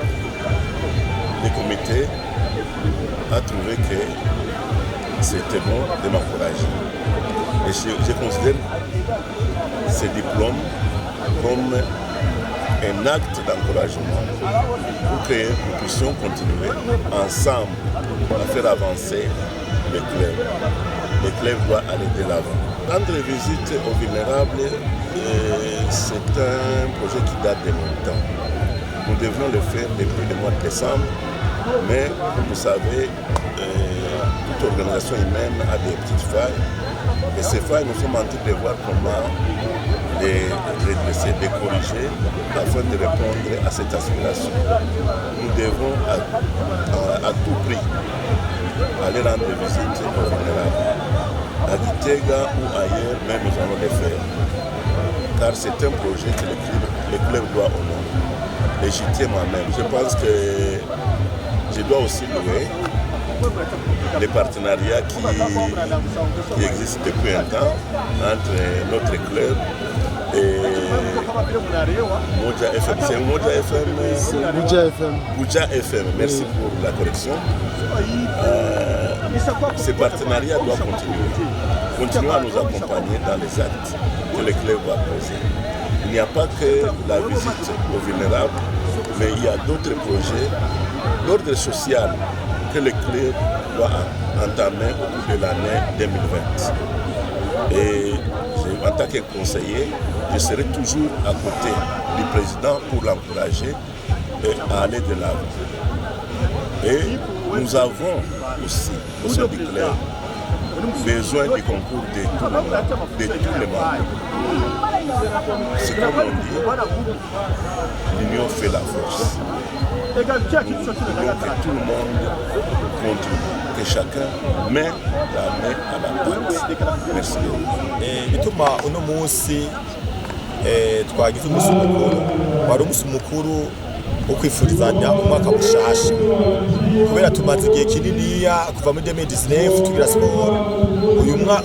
le comité a trouvé que c'était bon de m'encourager. Et je considère ce diplôme comme un acte d'encouragement pour que nous puissions continuer ensemble à faire avancer le club. Le club doit aller de l'avant. Rendre visite aux vulnérables, c'est un projet qui date de longtemps. Nous devions le faire depuis le mois de décembre, mais comme vous savez, toute organisation humaine a des petites failles. Et ces failles, nous sommes en train de voir comment les redresser, les corriger afin de répondre à cette aspiration. Nous devons à tout prix aller rendre visite aux vulnérables. À Gitega ou ailleurs, même nous allons les faire. Car c'est un projet que le club doit honorer. Et j'y tiens moi-même. Je pense que je dois aussi louer les partenariats qui existent depuis un temps entre notre club et Moja FM. C'est Moja FM. Moja FM. Merci pour la correction. Ces partenariats doivent continuer à nous accompagner dans les actes que le club va poser. Il n'y a pas que la visite aux vulnérables, mais il y a d'autres projets d'ordre social que le club doit entamer au cours de l'année 2020. Et en tant que conseiller, je serai toujours à côté du président pour l'encourager à aller de l'avant. Et nous avons aussi, au sein du club, besoin du concours de tous les membres. C'est comme on dit, l'union fait la force. Nous voulons que tout le monde contribue, que chacun met la main à la pâte. Merci beaucoup. Bituma uno munsi twagize umunsi mukuru, wari umunsi mukuru wo kwifurizanya umwaka mushasha, kubera tumaze igihe kininiya kuva muri 2019 tugira siporo.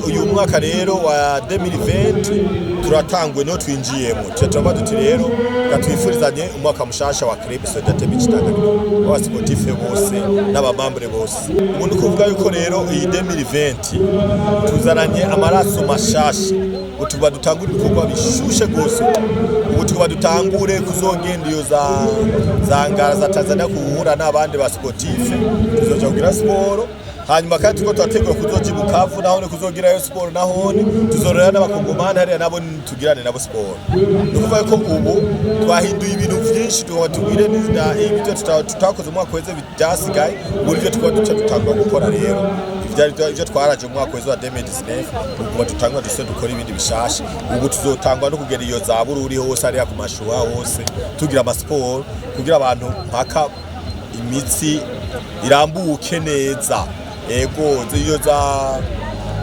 Uyu mwaka rero wa 2020 turatangwe no twinjiyemo, turatamba duti rero katwifurizanye umwaka mushasha wa club Solidarité Michitanganyika, abasportife bose n'abamambre bose. Umuntu kuvuga yuko rero iyi 2020 tuzaranye amaraso mashasha, utuba dutangura ibikorwa bishushe gose. Ubu tuba dutangure kuzogenda iyo za ngara za Tanzania kuhura n'abandi ba sportife, tuzoja kugira siporo. Hanyuma kandi tuko twategura kuzoja i Bukavu nahone kuzogirayo siporo, nahone tuzorera n'abakongomani hariya nabo tugirane nabo siporo. Nukuvuga ko ubu twahinduye ibintu vyinshi, tugire ibyo tutakoze umwaka weze byasigaye, ubu nivyo tukaba duca dutangwa gukora rero. Ivyo twaraje umwaka weze wa 2019, ubu dutangwa duse dukora ibindi bishasha. Ubu tuzotangwa no kugera iyo za Bururi hose hariya ku mashuha hose, tugira amasiporo kugira abantu mpaka imitsi irambuke neza. Ego iyo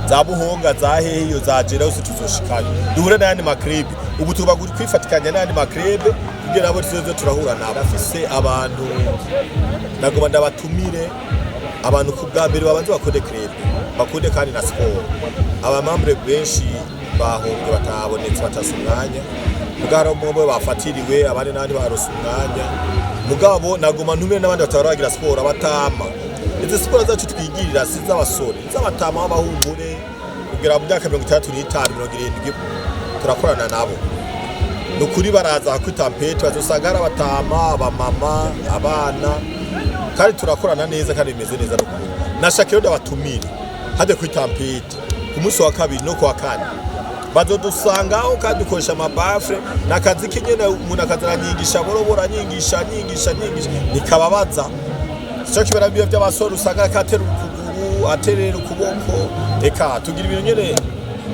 za Buhonga za hehe iyo za Jera hose tuzoshikana duhure n'ayandi makrebe. Ubu tuba kwifatikanya n'ayandi makrebe kugira abo tuzoze turahura nabo. Afise abantu nagoma ndabatumire abantu ku bwa mbere babanze bakode krebe, bakode kandi na siporo. Abamambre benshi bahombye batabonetse batasa umwanya, mugaro mwe bafatiriwe, abandi nandi barose umwanya. Mugabo nagoma ntumire n'abandi bataragira siporo abatama. Izi siporo zacu twigirira si z'abasore, z'abatama b'abahumure kugira mu myaka 35 70 turakorana nabo. Nukuri baraza kwitampete bazosanga ari abatama, abamama, abana, kandi turakorana neza kandi bimeze neza. Nashaka rero abatumire hade kwitampete ku munsi wa kabiri no kwa kane bazodusangaho kandi dukoresha amabafre nakazi kinyene umuntu akazaranyigisha borobora nyigisha nikababaza. Cyo kibera biyo by'abasore usanga katera ukuguru aterera ukuboko, eka tugira ibintu nyene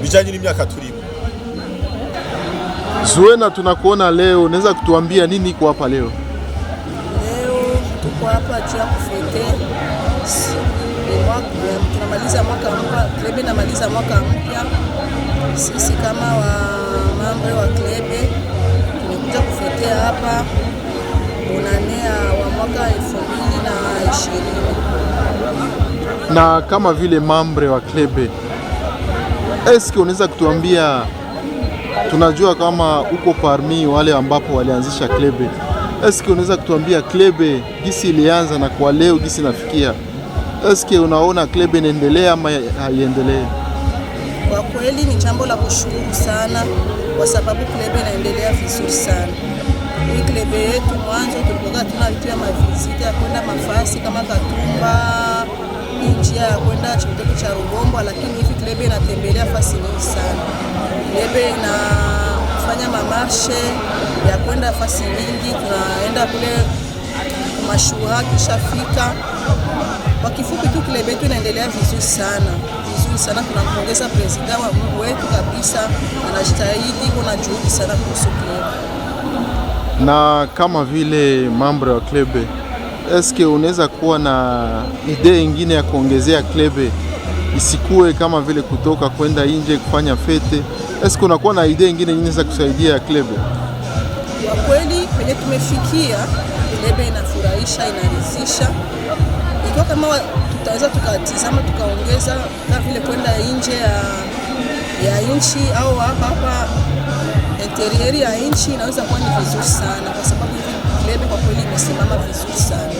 bijanye n'imyaka turimo. Zuena, tunakuona leo, unaweza kutuambia nini iko hapa leo? Leo tuko hapa juu ya kufete tunamaliza mwaka mpya, club inamaliza mwaka mpya. Sisi kama wa mambo wa club tumekuja kufetea hapa unanea wa mwaka 2020. Na kama vile mambre wa klebe, eske unaweza kutuambia, tunajua kama uko parmi wale ambapo walianzisha klebe, eske unaweza kutuambia klebe gisi ilianza na kwa leo gisi nafikia, eske unaona klebe inaendelea ama haiendelee? Kwa kweli ni jambo la kushukuru sana, kwa sababu klebe inaendelea vizuri sana. Hii klebe yetu mwanzo tulikuwa tunavitia maviziti ya kwenda mafasi kama Katumba, njia ya kwenda Chimteko cha Rugombo, lakini hivi klebe inatembelea fasi nyingi sana. Klebe inafanya mamarshe ya kwenda fasi nyingi, tunaenda kule mashua kishafika. Kwa kifupi tu club yetu inaendelea vizuri sana. Tunampongeza president wetu kabisa, anajitahidi, kuna juhudi sana kuhusu club. Na kama vile mambo ya club, eske unaweza kuwa na idea nyingine ya kuongezea club isikue kama vile kutoka kwenda nje kufanya fete? Eske unakuwa na idea nyingine inaweza kusaidia club? Kwa kweli penye tumefikia, club inafurahisha, inaridhisha. Ikiwa kama tutaweza tukatizama tukaongeza kama vile kwenda nje ya nchi au hapa interior ya nchi, inaweza kuwa ni vizuri sana, kwa sababu club kwa kweli imesimama vizuri sana.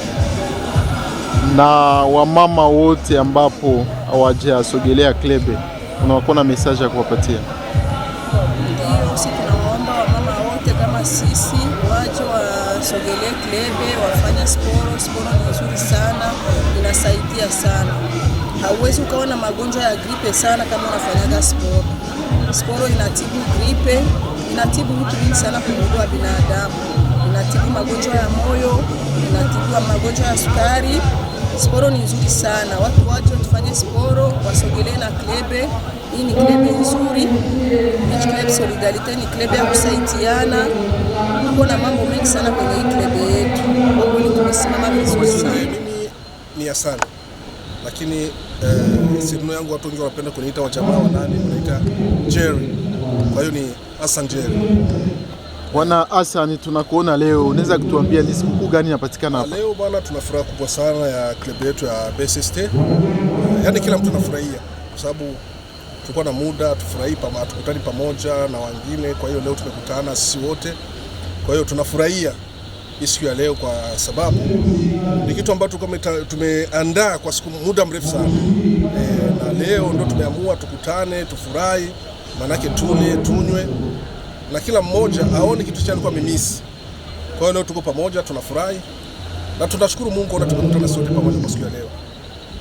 Na wamama wote ambapo hawajasogelea club, unakuwa na message ya kuwapatia? Ndio, sisi tunaomba wamama wote kama sisi waje wasogelee club, wafanye sport. Sport ni nzuri sana, inasaidia sana. Hauwezi ukawa na magonjwa ya gripe sana kama unafanyaga sport. Sport inatibu gripe, inatibu vitu vingi sana kwa mwili wa binadamu. Inatibu magonjwa ya moyo, inatibu magonjwa ya sukari. Sport ni nzuri sana. Watu waje tufanye sport, wasogelee na club. Hii ni club nzuri. Ni club Solidarite, ni club ya kusaidiana. Kuna mambo mengi sana kwenye hii club yetu. Kwa kweli tumesimama vizuri sana. Mimi ni Hassan. Lakini simu yangu watu wengi wanapenda kuniita wajamaa wanani, wanaita Jerry. Kwa hiyo ni Hassan Jerry. Bwana Hassan, tunakuona leo, unaweza kutuambia ni sikukuu gani inapatikana hapa? Leo bwana, tuna furaha kubwa sana ya club yetu ya BSST. Yaani kila mtu anafurahia kwa sababu tulikuwa na muda tufurahi tukutane pamoja na wengine. Kwa hiyo leo tumekutana sisi wote. Kwa hiyo tunafurahia siku ya leo kwa sababu ni kitu ambacho tumeandaa kwa muda mrefu sana. Na leo ndo tumeamua tukutane, tufurahi, manake tunywe na kila mmoja aone kitu cha alikuwa mimisi. Kwa hiyo leo tuko pamoja, tunafurahi na tunashukuru Mungu kwa tumekutana sote pamoja kwa siku ya leo.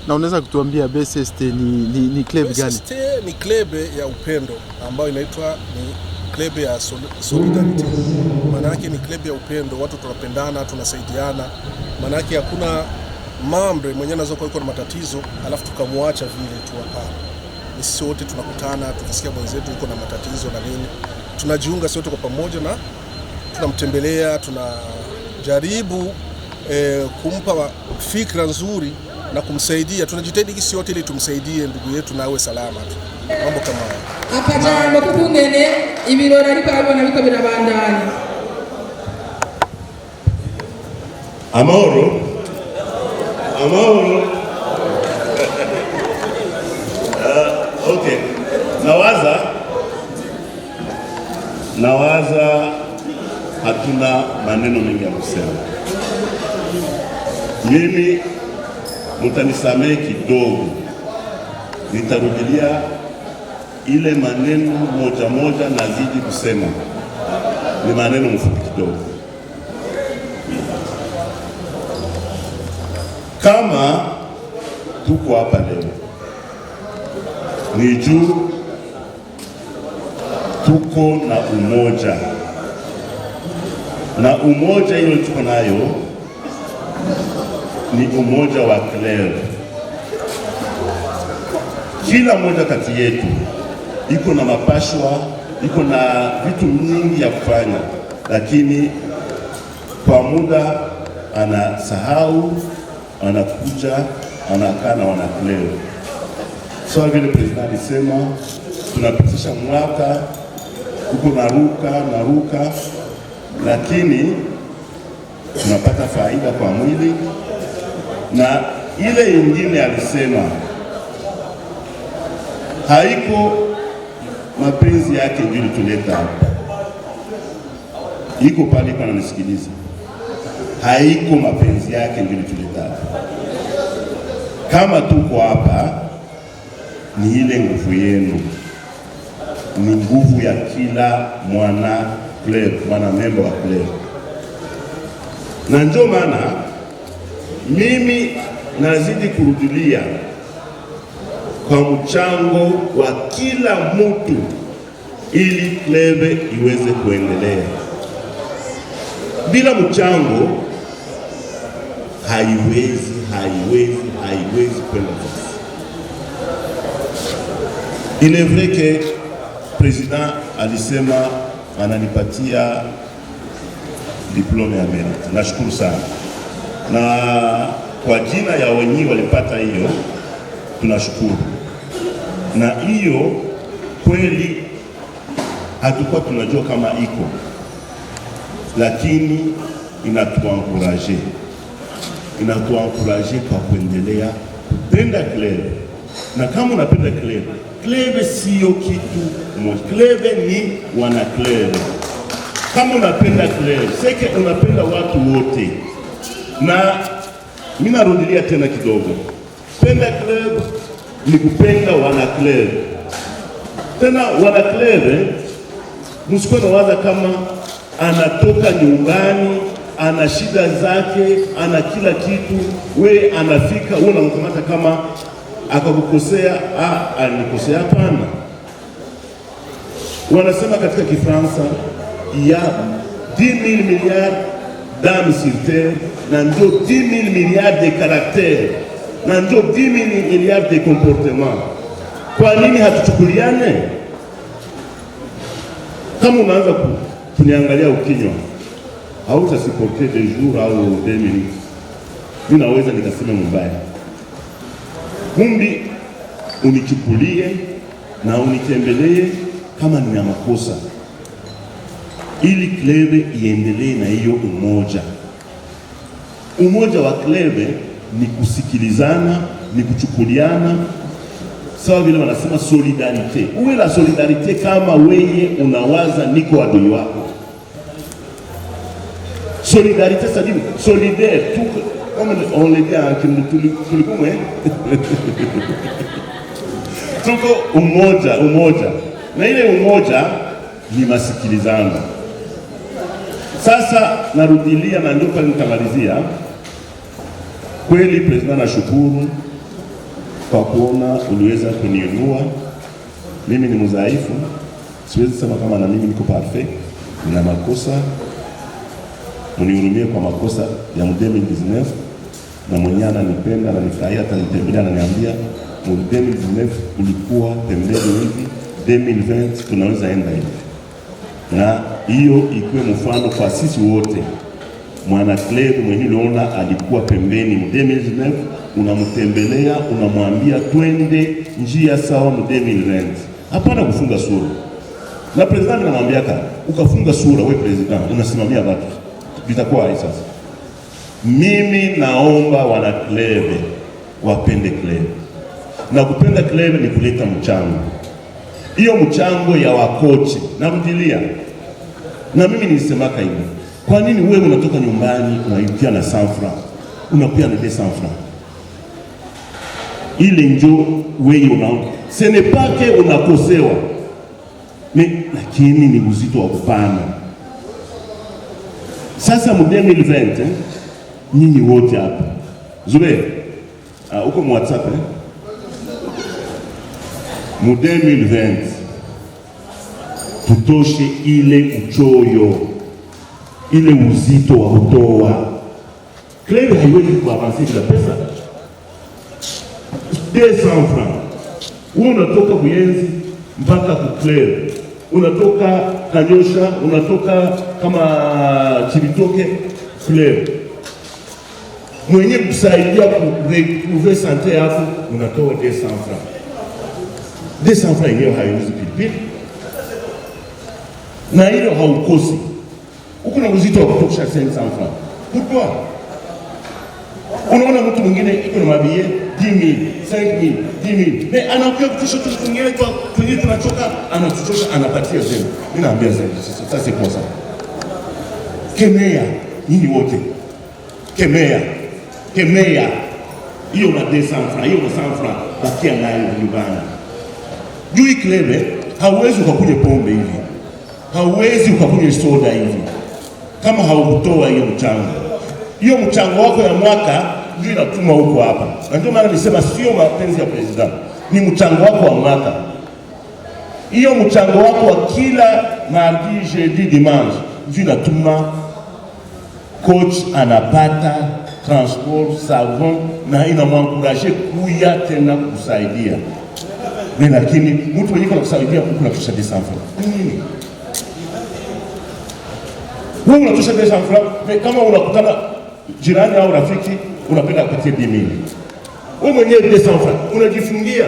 Na unaweza kutuambia BSST ni club gani? BSST ni club ya upendo ambayo inaitwa ni club ya Solidarite. Maana yake ni club ya upendo, watu tunapendana, tunasaidiana. Maana yake hakuna mambo mwenyewe anaweza kuwa na matatizo alafu tukamwacha vile tu, hapana. Ni sisi wote tunakutana, tukisikia mwenzetu yuko na matatizo na nini, tunajiunga sote kwa pamoja na tunamtembelea, tunajaribu kumpa fikra nzuri na kumsaidia. Tunajitahidi kisi yote ili tumsaidie ndugu yetu na awe salama tu. Mambo kama hayo. Akajambo kukungene ibirori ariko abona biko birabandanya. Amahoro. Okay. Nawaza hatuna maneno mengi ya kusema. Mimi mtanisamehe kidogo, nitarudilia ile maneno moja nazidi kusema. Ni maneno mfupi kidogo. Kama tuko hapa leo ni juu tuko na umoja, na umoja ile tuko nayo ni umoja wa club. Kila mmoja kati yetu iko na mapashwa, iko na vitu mingi ya kufanya, lakini kwa muda anasahau, anakuja anakaa na wana club. So vile president alisema tunapitisha mwaka huko naruka, lakini tunapata faida kwa mwili. Na ile ingine alisema haiko mapenzi yake ndio tuleta hapa, iko pale kwa nanisikiliza, haiko mapenzi yake ndio tuleta hapa. Kama tuko hapa ni ile nguvu yenu, ni nguvu ya kila mwana club, mwana member wa club. Na ndio maana mimi nazidi kurudilia kwa mchango wa kila mtu ili club iweze kuendelea. Bila mchango haiwezi kwenda fasi. Il est vrai que president alisema ananipatia diplome ya merit. Nashukuru sana. Na kwa jina ya wenyewe walipata hiyo, tunashukuru. Na hiyo kweli hatukuwa tunajua kama iko, lakini inatuankuraje kwa kuendelea kupenda club. Na kama unapenda club sio kitu moja. Club ni wana club. Kama unapenda club, seke unapenda watu wote. Na mimi narudilia tena kidogo. Penda club ni kupenda wana club. Tena wana club msikuwe na waza kama anatoka nyumbani, ana shida zake, ana kila kitu, we anafika, wewe unamkamata kama akakukosea, alikosea. Hapana. Wanasema katika Kifaransa ya 10,000 milliards d'âmes sur terre, na ndio 10,000 milliards de caractères, na ndio 10,000 milliards de comportements. Kwa nini hatuchukuliane? Kama unaanza kuniangalia ukinywa, hautasipoke de jour au 2 minutes. Mimi naweza nikasema mbaya. Kumbi unichukulie na unitembelee kama nina makosa, ili klebe iendelee na hiyo umoja. Umoja wa klebe ni kusikilizana, ni kuchukuliana, sawa vile wanasema solidarite. Uwe la solidarite kama weye unawaza niko adui wako. Solidarite c'est-à-dire solidaire, tout comme on le dit en Kimbukumwe. Tuko umoja. Na ile umoja ni masikilizano. Sasa narudilia na ndio pale nitamalizia. Kweli president, nashukuru kwa kuona uliweza kuniinua. Mimi ni mzaifu, siwezi sema kama na mimi niko perfect, nina makosa. Unihurumie kwa makosa ya 2019, na mwenye ananipenda na nifurahia atanitembelea na niambia 2019 ulikuwa pembeni hivi, 2020 tunaweza enda hivi. Na hiyo ikuwe mfano kwa sisi wote. Mwana club mwenye uliona alikuwa pembeni 2019, unamtembelea, unamwambia twende njia sawa 2020. Hapana kufunga sura. Na president anamwambia ukafunga sura, wewe president unasimamia watu. Vitakuwa hai sasa. Mimi naomba wana club wapende club. Na kupenda club ni kuleta mchango. Hiyo mchango ya wakochi na mdilia. Na mimi nilisemaka hivi. Kwa nini wewe unatoka nyumbani unaipia na 100 francs, unapia na 200 francs? Ile njo wewe unaona. Ce n'est pas que unakosewa. Lakini ni uzito wa kupana. Sasa mu 2020 nyinyi wote hapa. Zube uko mu WhatsApp mu 2020 tutoshe ile uchoyo, ile uzito wa kutoa. Club haiwezi kuavansi bila pesa. 200 francs. Unatoka Buyenzi mpaka ku club. Unatoka Kanyosha, unatoka kama Chibitoke club. Mwenye kusaidia kurecouvrer santé yako unatoa 200 francs. 200 francs yenyewe haiwezi pilipili. Na hilo haukosi. Uko na uzito wa kutosha 500 francs. Pourquoi? Unaona mtu mwingine iko na mabie 10,000, 5,000, 10,000. Na anakuja kutusha tu mwingine kwa kwenye tunachoka, anatuchosha, anapatia zenu. Mimi naambia zenu sasa c'est quoi ça? Kemea nyinyi wote. Kemea. Hiyo na 200 francs, hiyo na 100 francs bakia nayo nyumbani. Juu klebe hauwezi ukakunywa pombe hivi. Hauwezi ukakunywa soda hivi kama haukutoa hiyo mchango. Hiyo mchango wako ya mwaka ndio inatuma huko hapa. Na ndio maana nilisema sio mapenzi ya president, ni mchango wako wa mwaka. Hiyo mchango wako wa kila mardi, jeudi, dimanche ndio inatuma coach anapata transport, savon na inamwankuraje kuya tena kusaidia. Lakini mtu mwenye kusaidia kuna kisha desanfa. Wewe unatosha desanfa, kama unakutana jirani au rafiki unapenda kupatia 10,000. Wewe mwenyewe desanfa unajifungia.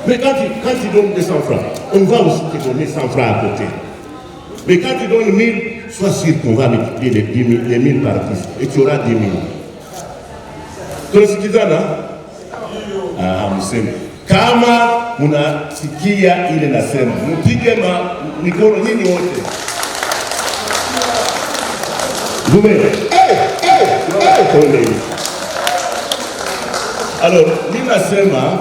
Mais quand tu donnes 200 francs, on va aussi te donner 100 francs à côté. Mais quand tu donnes 1000, sois sûr qu'on va multiplier les 1000 par 10 et tu auras 10 000. Tunasikizana? Mseme. Kama unasikia ile nasema, mpige mikono nyinyi wote. Alors, mimi nasema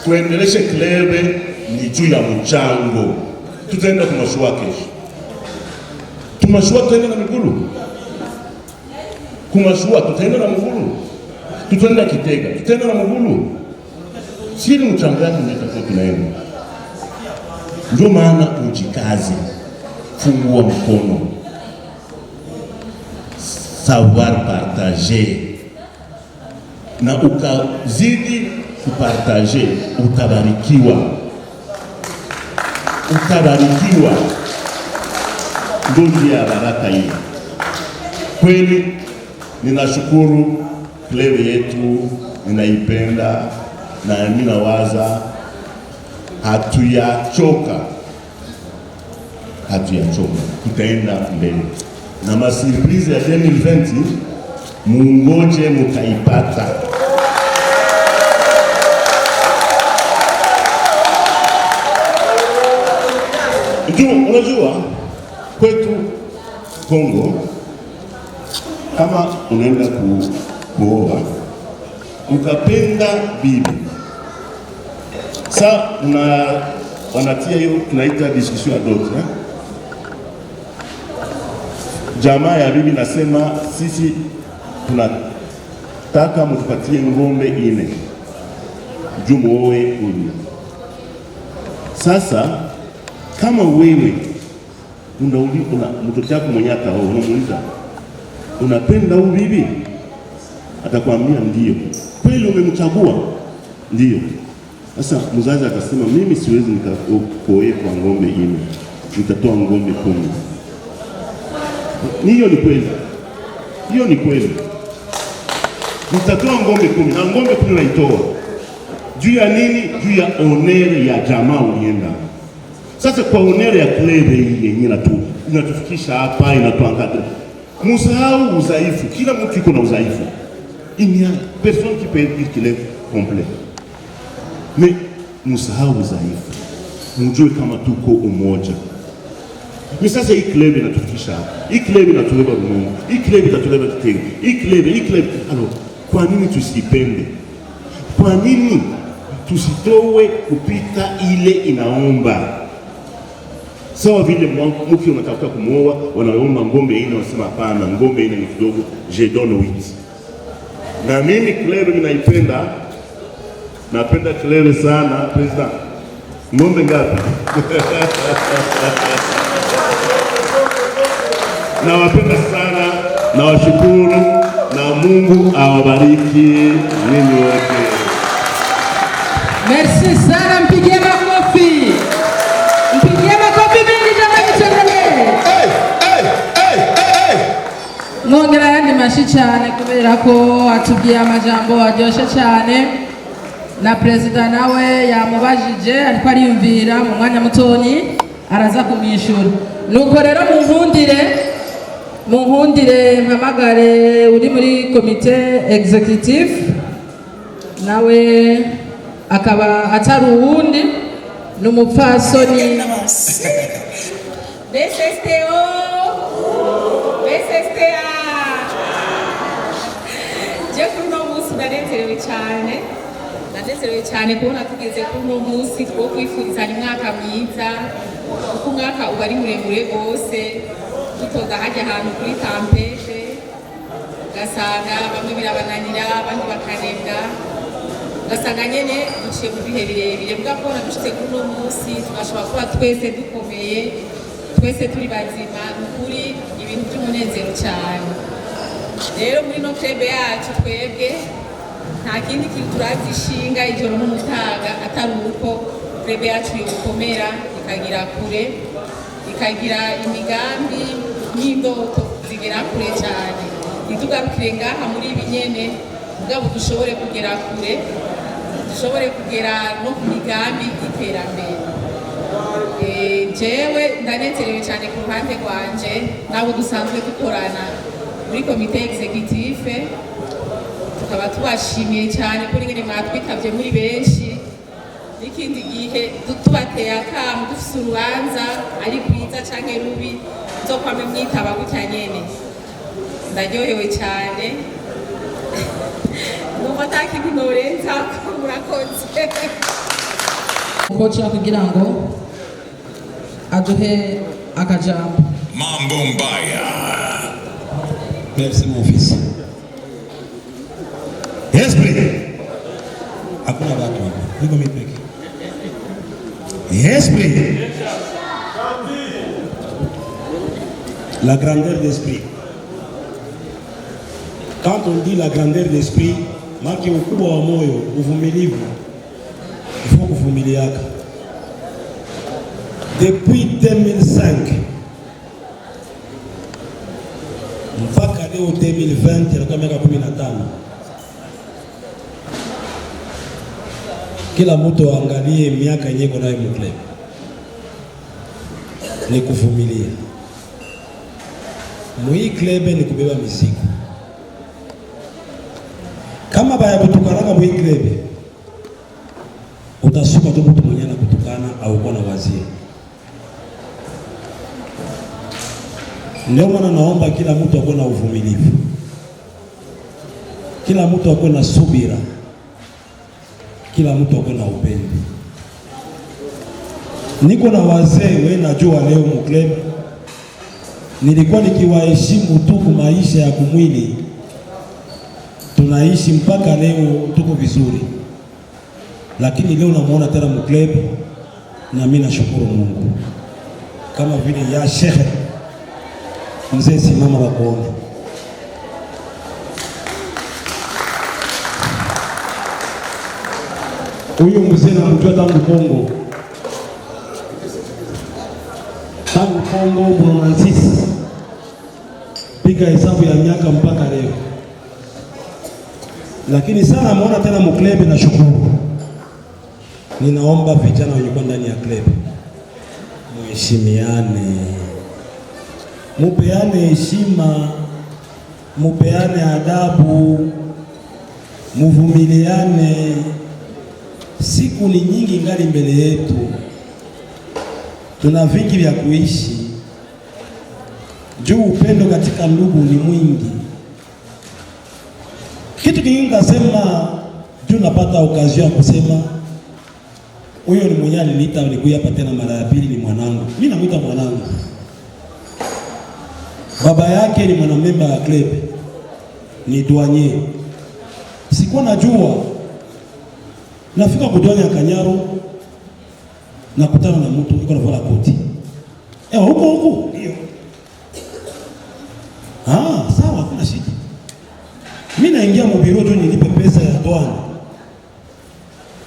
tuendeleshe klebe ni juu ya mchango. Tutaenda kumashua kesho. Tumashua tutaenda na migulu. Kumashua tutaenda na migulu. Tutaenda Kitega, tutaenda na migulu. Siri mchango yako ndio tunaenda. Ndio maana ujikaze. Fungua mkono. Savoir partager. Na ukazidi kupartager, utabarikiwa. Utabarikiwa. Ndio ya baraka hii. Kweli ninashukuru klebe yetu, ninaipenda na ninawaza hatuyachoka. Tutaenda mbele. Na masurprise ya 2020 mungoje mutaipata. Unajua kwetu Kongo kama unaenda kuoa ukapenda bibi, sa wanatia hiyo tunaita discussion ad hoc. Jamaa ya bibi nasema sisi tunataka mtupatie ngombe 4 juu muoe huyu. Sasa kama wewe una mtoto wako mwenye ataoa, unamuuliza unapenda huyu bibi? Atakwambia ndio. Kweli umemchagua? Ndio. Sasa mzazi akasema mimi siwezi nikaoe kwa ngombe 4. Nitatoa ngombe 10. Hiyo ni kweli. Hiyo ni kweli. Nitatoa ngombe 10 na ngombe 10 naitoa. Juu ya nini? Juu ya onere ya jamaa ulienda. Sasa kwa onere ya klebe hii yenyewe inatufikisha hapa, inatuangalia. Musahau udhaifu. Kila mtu yuko na udhaifu. Il n'y a personne qui peut dire qu'il est complet. Mais musahau udhaifu. Mjue kama tuko umoja. Mais sasa hii klebe inatufikisha hapa. Hii klebe inatuleba Mungu. Hii klebe inatuleba Kitenge. Hii klebe. Alors, kwa nini tusipende? Kwa nini tusitowe kupita ile inaomba? Sawa vile mke unatafuta kumuoa, wanaomba ngombe 4, wanasema hapana, ngombe 4 ni kidogo, je donne 8. Na mimi klebe ninaipenda. Napenda klebe sana, president. Ngombe ngapi? Nawapenda sana, nawashukuru na Mungu awabariki ninyi wote. Merci sana, mpigie makofi. Mpigie makofi mingi jamani, tuendelee. Mwongera yandi mashi cyane kubera ko atubwiye amajambo aryoshye cyane, na president nawe yamubajije ariko ariyumvira mu mwanya mutoni araza kumwishura. Nuko rero munkundire mpamagare uri muri komite executive, nawe akaba atari uwundi n'umupfasoni je kuri uno munsi ndanezerewe cyane kubona tugeze kuri uno munsi two kwifurizanya umwaka mwiza, kuko umwaka uba ari muremure rwose. Dutoga hajya ahantu kuri tampete ugasanga bamwe birabananira abandi bakanebwa, ugasanga nyene duciye mu bihe birebire. Mbwa kubona dushitse kuri uno munsi tugashobora kuba twese dukomeye, twese turi bazima, ukuri ibintu by'umunezero cyane. rero muri no club yacu twebwe nta kindi kintu turazishinga ijoro n'umutaga atari uko club yacu yokomera ikagira kure ikagira imigambi n'indoto zigera kure cyane ntitugarukire ngaha muri ibi nyene mugabo dushobore kugera kure dushobore kugera no ku migambi y'iterambere. Jewe ndanezerewe cyane ku ruhande rwanje nabo dusanzwe dukorana muri komite executive, tukaba tubashimiye cyane kuri ngene mwatwitabye muri benshi, n'ikindi gihe tubateye akamu dufise urubanza ari rwiza canke rubi nzokwame mwitaba gutya nyene. Ndaryohewe cyane numva atakintu norenza ko murakoze kocha kugira ngo aduhe akajambo. Mambo Mbaya. Merci mon fils. Esprit. Hakuna watu hapa. Niko mimi peke. Esprit. La grandeur d'esprit. Quand on dit la grandeur d'esprit, maki ukubwa wa moyo, uvumilivu. Il faut kuvumiliaka. Depuis 2005 mpaka leo 2020 ilikuwa miaka 15. Kila mtu aangalie miaka yenyewe kwa nayo mkleb. Ni kuvumilia. Mui klebe ni kubeba mizigo. Kama baya kutukanaka mui klebe, utasuka tu mtu mwenye na kutukana au kwa na wazia. Ndio maana naomba kila mtu akuwe na uvumilivu. Kila mtu akuwe na subira. Kila mtu akuwe na upendo. Niko na wazee wewe najua leo mkleb. Nilikuwa nikiwaheshimu tu kwa maisha ya kumwili. Tunaishi mpaka leo tuko vizuri. Lakini leo namuona tena mkleb na mimi nashukuru Mungu. Kama vile ya Sheikh mzee simama wakuona. Huyu mzee namjua tangu Kongo. Tangu Kongo Mwananzisi. Piga hesabu ya miaka mpaka leo. Lakini sana ameona tena mklebe na shukuru. Ninaomba vijana wenye kwa ndani ya klebe muheshimiane. Mupeane heshima, mupeane adabu, muvumiliane. Siku ni nyingi ngali mbele yetu. Tuna vingi vya kuishi. Juu upendo katika ndugu ni mwingi. Kitu kingine nasema juu napata okazio ya kusema huyo ni mwenye aliniita nikuja hapa tena mara ya pili ni mwanangu. Mimi namuita mwanangu. Baba yake ni mwanamemba wa club. Ni douanier. Sikuwa najua. Nafika kudwanya Kanyaro nakutana na mtu yuko anavala koti. Huko. Ndio. Sawa kuna shida. Mimi naingia mubiro tu nilipe pesa ya douane.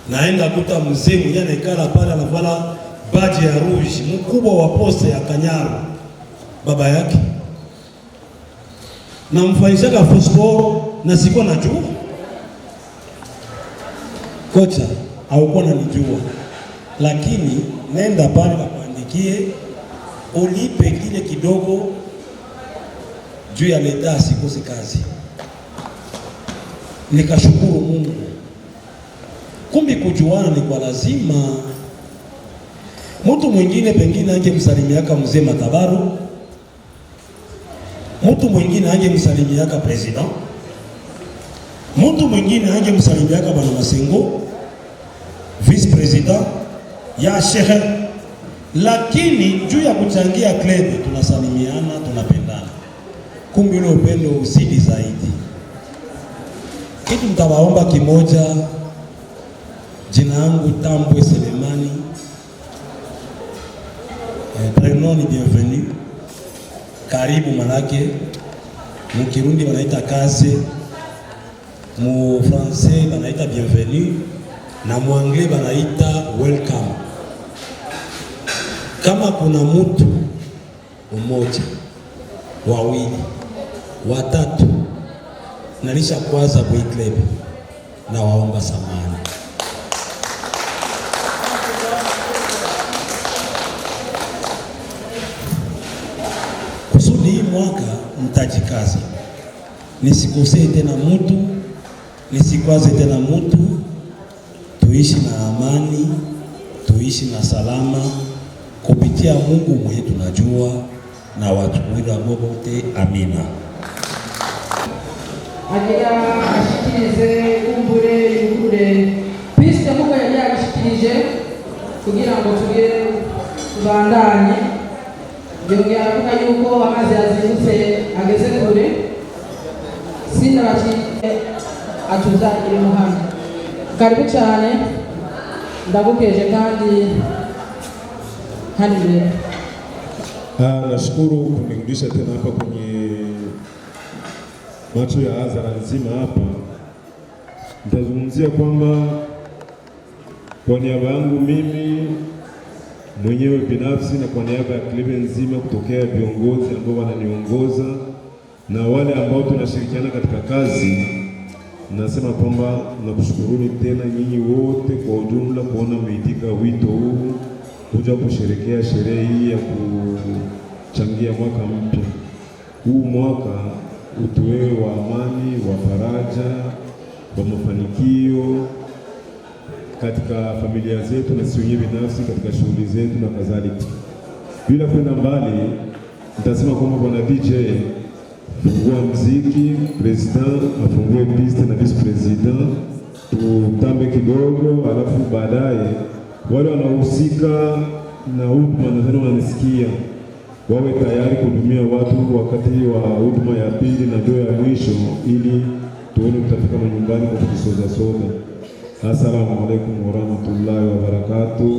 Naenda kuta mzee mwenye anaikala pale anavala baji ya rouge, mkubwa wa poste ya Kanyaro. Baba yake. Na mfanyishaga fosforo na sikuwa najua. Kocha haukuwa nanijua. Lakini nenda pale kakuandikie ulipe kile kidogo juu ya leta sikose kazi. Nikashukuru Mungu. Kumbi kujuana ni kwa lazima. Mtu mwingine pengine angemsalimiaka mzee Matabaro. Mtu mwingine angemsalimiaka president. Mtu mwingine angemsalimiaka bwana Masengo, vice president ya Sheikh. Lakini juu ya kuchangia club tunasalimiana, tunapendana. Kumbe ule upendo uzidi zaidi. Kitu mtawaomba kimoja. Jina langu Tambwe Selemani. Prénom ni bienvenue. Karibu manake. Mukirundi wanaita kaze, mu français banaita bienvenue, na mu anglais banaita welcome. Kama kuna mtu mmoja, wawili, watatu nalisha kwanza kwa club, na waomba samahani. Kusudi hii mwaka mtajikaza, nisikosee tena mtu, nisikwaze tena mtu, tuishi na amani, tuishi na salama kupitia Mungu mwenye tunajua na watu wote. Amina. Agira ashikirize kumbure yugure piste kuko yari yagishikirije kugira ngo tugire tubandanye. Yongera kuvuga yuko amazi yazindutse ageze kure, sina bati atuzagire muhamwe. Karibu cyane, ndabukeje kandi hadi mbele. Nashukuru kunirudisha tena hapa kwenye macho ya hadhara nzima hapa. Nitazungumzia kwamba kwa niaba yangu mimi mwenyewe binafsi na kwa niaba ya klabu nzima, kutokea viongozi ambao wananiongoza na wale ambao tunashirikiana katika kazi, nasema kwamba nakushukuruni tena nyinyi wote kwa ujumla kuona mmeitika wito huu kuja kusherekea sherehe hii ya kuchangia mwaka mpya. Huu mwaka utuwewe wa amani, wa faraja, wa mafanikio katika familia zetu na sisi wenyewe binafsi katika shughuli zetu na kadhalika. Bila kwenda mbali, nitasema kwamba bwana DJ fungua mziki, president afungue piste na vice president, tutambe kidogo, alafu baadaye wale wanaohusika na huduma, nadhani wanasikia, wawe tayari kuhudumia watu wakati wa huduma ya pili na ndio ya mwisho, ili tuone tutafika manyumbani kwa kujisoza soda. Assalamu alaikum warahmatullahi wabarakatuh.